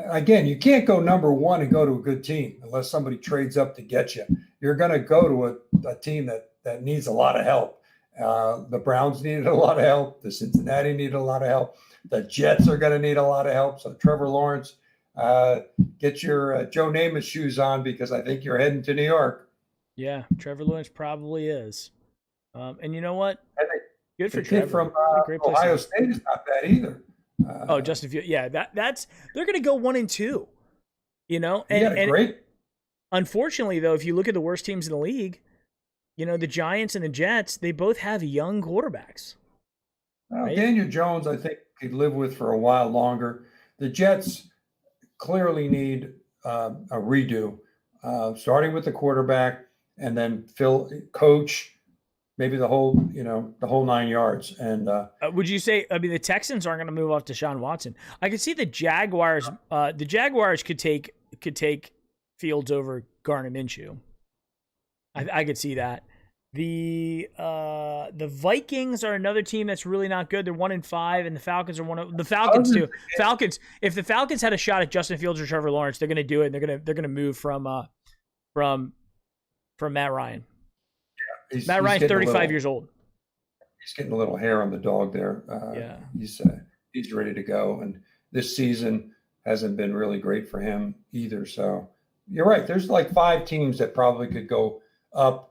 again, you can't go number 1 and go to a good team unless somebody trades up to get you. You're going to go to a team that needs a lot of help. The Browns needed a lot of help. The Cincinnati needed a lot of help. The Jets are going to need a lot of help. So Trevor Lawrence, get your Joe Namath shoes on because I think you're heading to New York. Yeah, Trevor Lawrence probably is. And you know what? Good for Trevor. From Ohio State is not bad either. Justin Fields. Yeah, that's they're going to go 1-2. And great. Unfortunately, though, if you look at the worst teams in the league, the Giants and the Jets, they both have young quarterbacks. Well, right? Daniel Jones, I think, could live with for a while longer. The Jets clearly need a redo, starting with the quarterback and then coach, maybe the whole 9 yards. And would you say? I mean, the Texans aren't going to move off Deshaun Watson. I could see the Jaguars. The Jaguars could take Fields over Gardner Minshew. I could see that. The Vikings are another team that's really not good. They're 1-5, and the Falcons are the Falcons too. Falcons. If the Falcons had a shot at Justin Fields or Trevor Lawrence, they're going to do it. And they're going to move from Matt Ryan. Yeah, Matt Ryan's 35 years old. He's getting a little hair on the dog there. He's ready to go, and this season hasn't been really great for him either. So you're right. There's like 5 teams that probably could go up.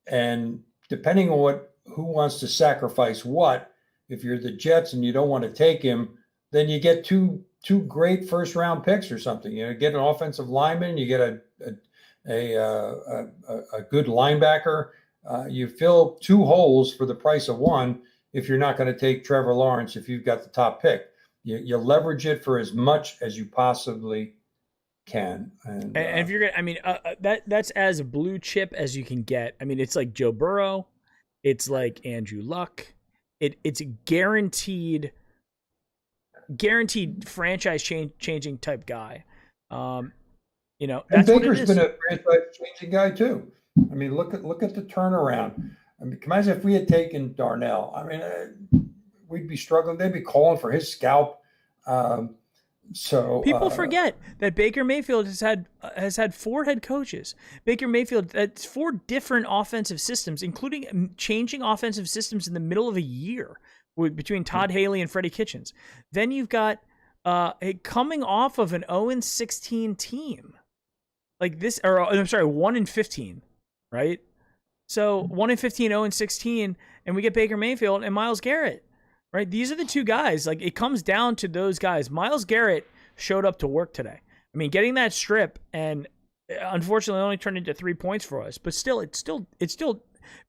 And depending on who wants to sacrifice what, if you're the Jets and you don't want to take him, then you get two great first round picks or something. Get an offensive lineman, you get a good linebacker. You fill 2 holes for the price of 1 if you're not going to take Trevor Lawrence if you've got the top pick. You leverage it for as much as you possibly can. And if you're gonna, I mean, that's as blue chip as you can get. I mean, it's like Joe Burrow, it's like Andrew Luck. It's a guaranteed franchise changing type guy. And Baker's been a franchise changing guy too. I mean, look at the turnaround. I mean, imagine if we had taken Darnell. I mean, we'd be struggling. They'd be calling for his scalp. So people forget that Baker Mayfield has had 4 head coaches. Baker Mayfield, that's 4 different offensive systems, including changing offensive systems in the middle of a year between Todd Haley and Freddie Kitchens. Then you've got coming off of an 0-16 team like this, or I'm sorry, 1-15, right? So 1-15, 0-16, and we get Baker Mayfield and Myles Garrett. Right, these are the 2 guys. Like, it comes down to those guys. Myles Garrett showed up to work today. I mean, getting that strip, and unfortunately, only turned into 3 points for us. But still, it still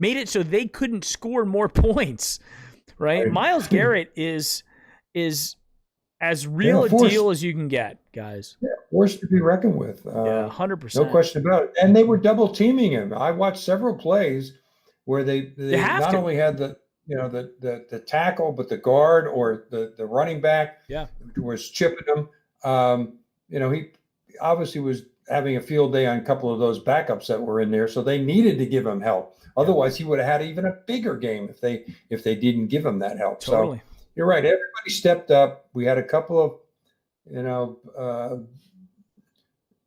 made it so they couldn't score more points. Right, Myles Garrett is as real a deal as you can get, guys. Yeah, force to be reckoned with. 100%. No question about it. And they were double teaming him. I watched several plays where they not only had the tackle, but the guard or the running back was chipping him. He obviously was having a field day on a couple of those backups that were in there. So they needed to give him help. Otherwise he would have had even a bigger game if they didn't give him that help. Totally. So you're right. Everybody stepped up. We had a couple of,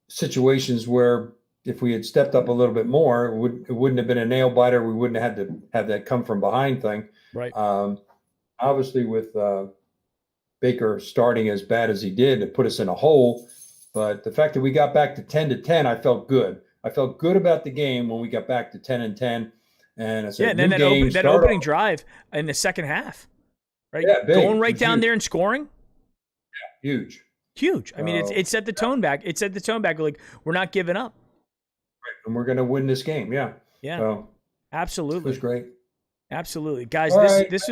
situations where if we had stepped up a little bit more, it wouldn't have been a nail biter. We wouldn't have had to have that come from behind thing. Right. Obviously, with Baker starting as bad as he did to put us in a hole. But the fact that we got back to 10-10, I felt good. I felt good about the game when we got back to 10-10. And I said, and then that opening drive in the second half, right? Yeah, big. Going right down there and scoring. Yeah, huge. Huge. I mean, it set the tone back. It set the tone back. Like, we're not giving up. Right. And we're going to win this game. Yeah. Yeah. So, absolutely. It was great. Absolutely. Guys, this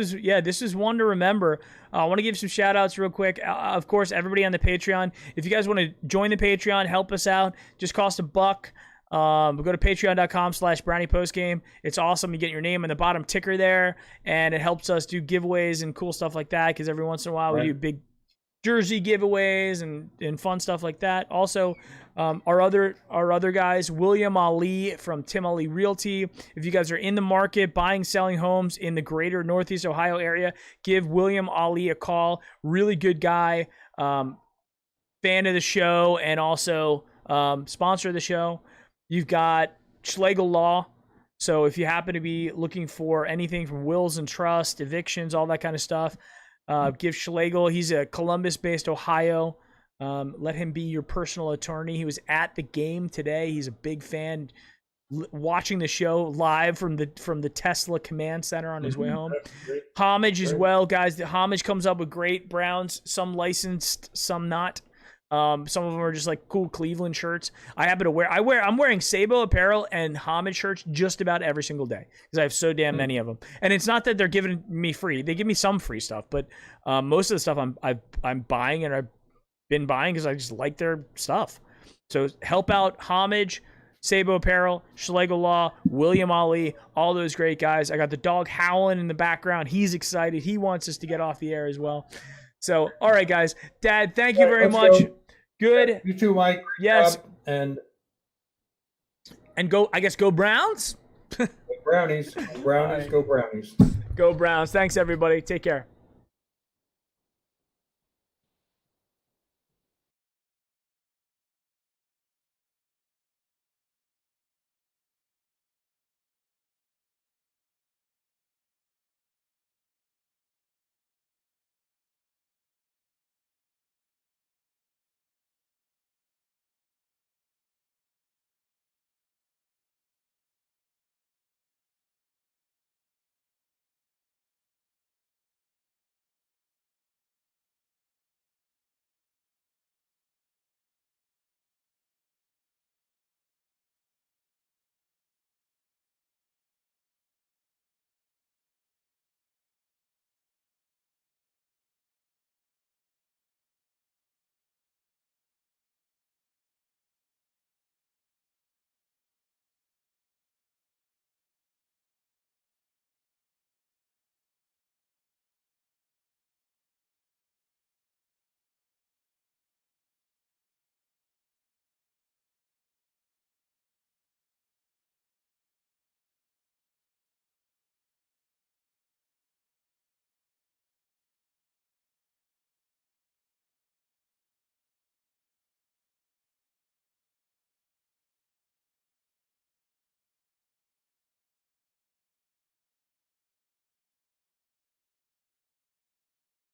is one to remember. I want to give some shout outs real quick. Of course, everybody on the Patreon. If you guys want to join the Patreon, help us out. Just cost $1. Go to patreon.com/browniepostgame. It's awesome. You get your name in the bottom ticker there, and it helps us do giveaways and cool stuff like that, because every once in a while we do big jersey giveaways and fun stuff like that. Also, our other guys, William Ali from Tim Ali Realty. If you guys are in the market buying, selling homes in the greater Northeast Ohio area, give William Ali a call. Really good guy, fan of the show, and also sponsor of the show. You've got Schlegel Law. So if you happen to be looking for anything from wills and trust, evictions, all that kind of stuff, give Schlegel. He's a Columbus-based Ohio. Let him be your personal attorney. He was at the game today. He's a big fan, watching the show live from the Tesla Command Center on his way home. Homage as well, guys. The Homage comes up with great Browns, some licensed, some not. Some of them are just like cool Cleveland shirts. I'm wearing Sabo apparel and Homage shirts just about every single day because I have so damn many of them. And it's not that they're giving me free; they give me some free stuff, but most of the stuff I'm buying and I've been buying because I just like their stuff. So help out Homage, Sabo apparel, Schlegel Law, William Ali, all those great guys. I got the dog howling in the background. He's excited. He wants us to get off the air as well. So, all right, guys. Dad, thank you very much. Go. Good. You too, Mike. Yes. And go Browns. Brownies. Go Brownies. Go Browns. Thanks, everybody. Take care.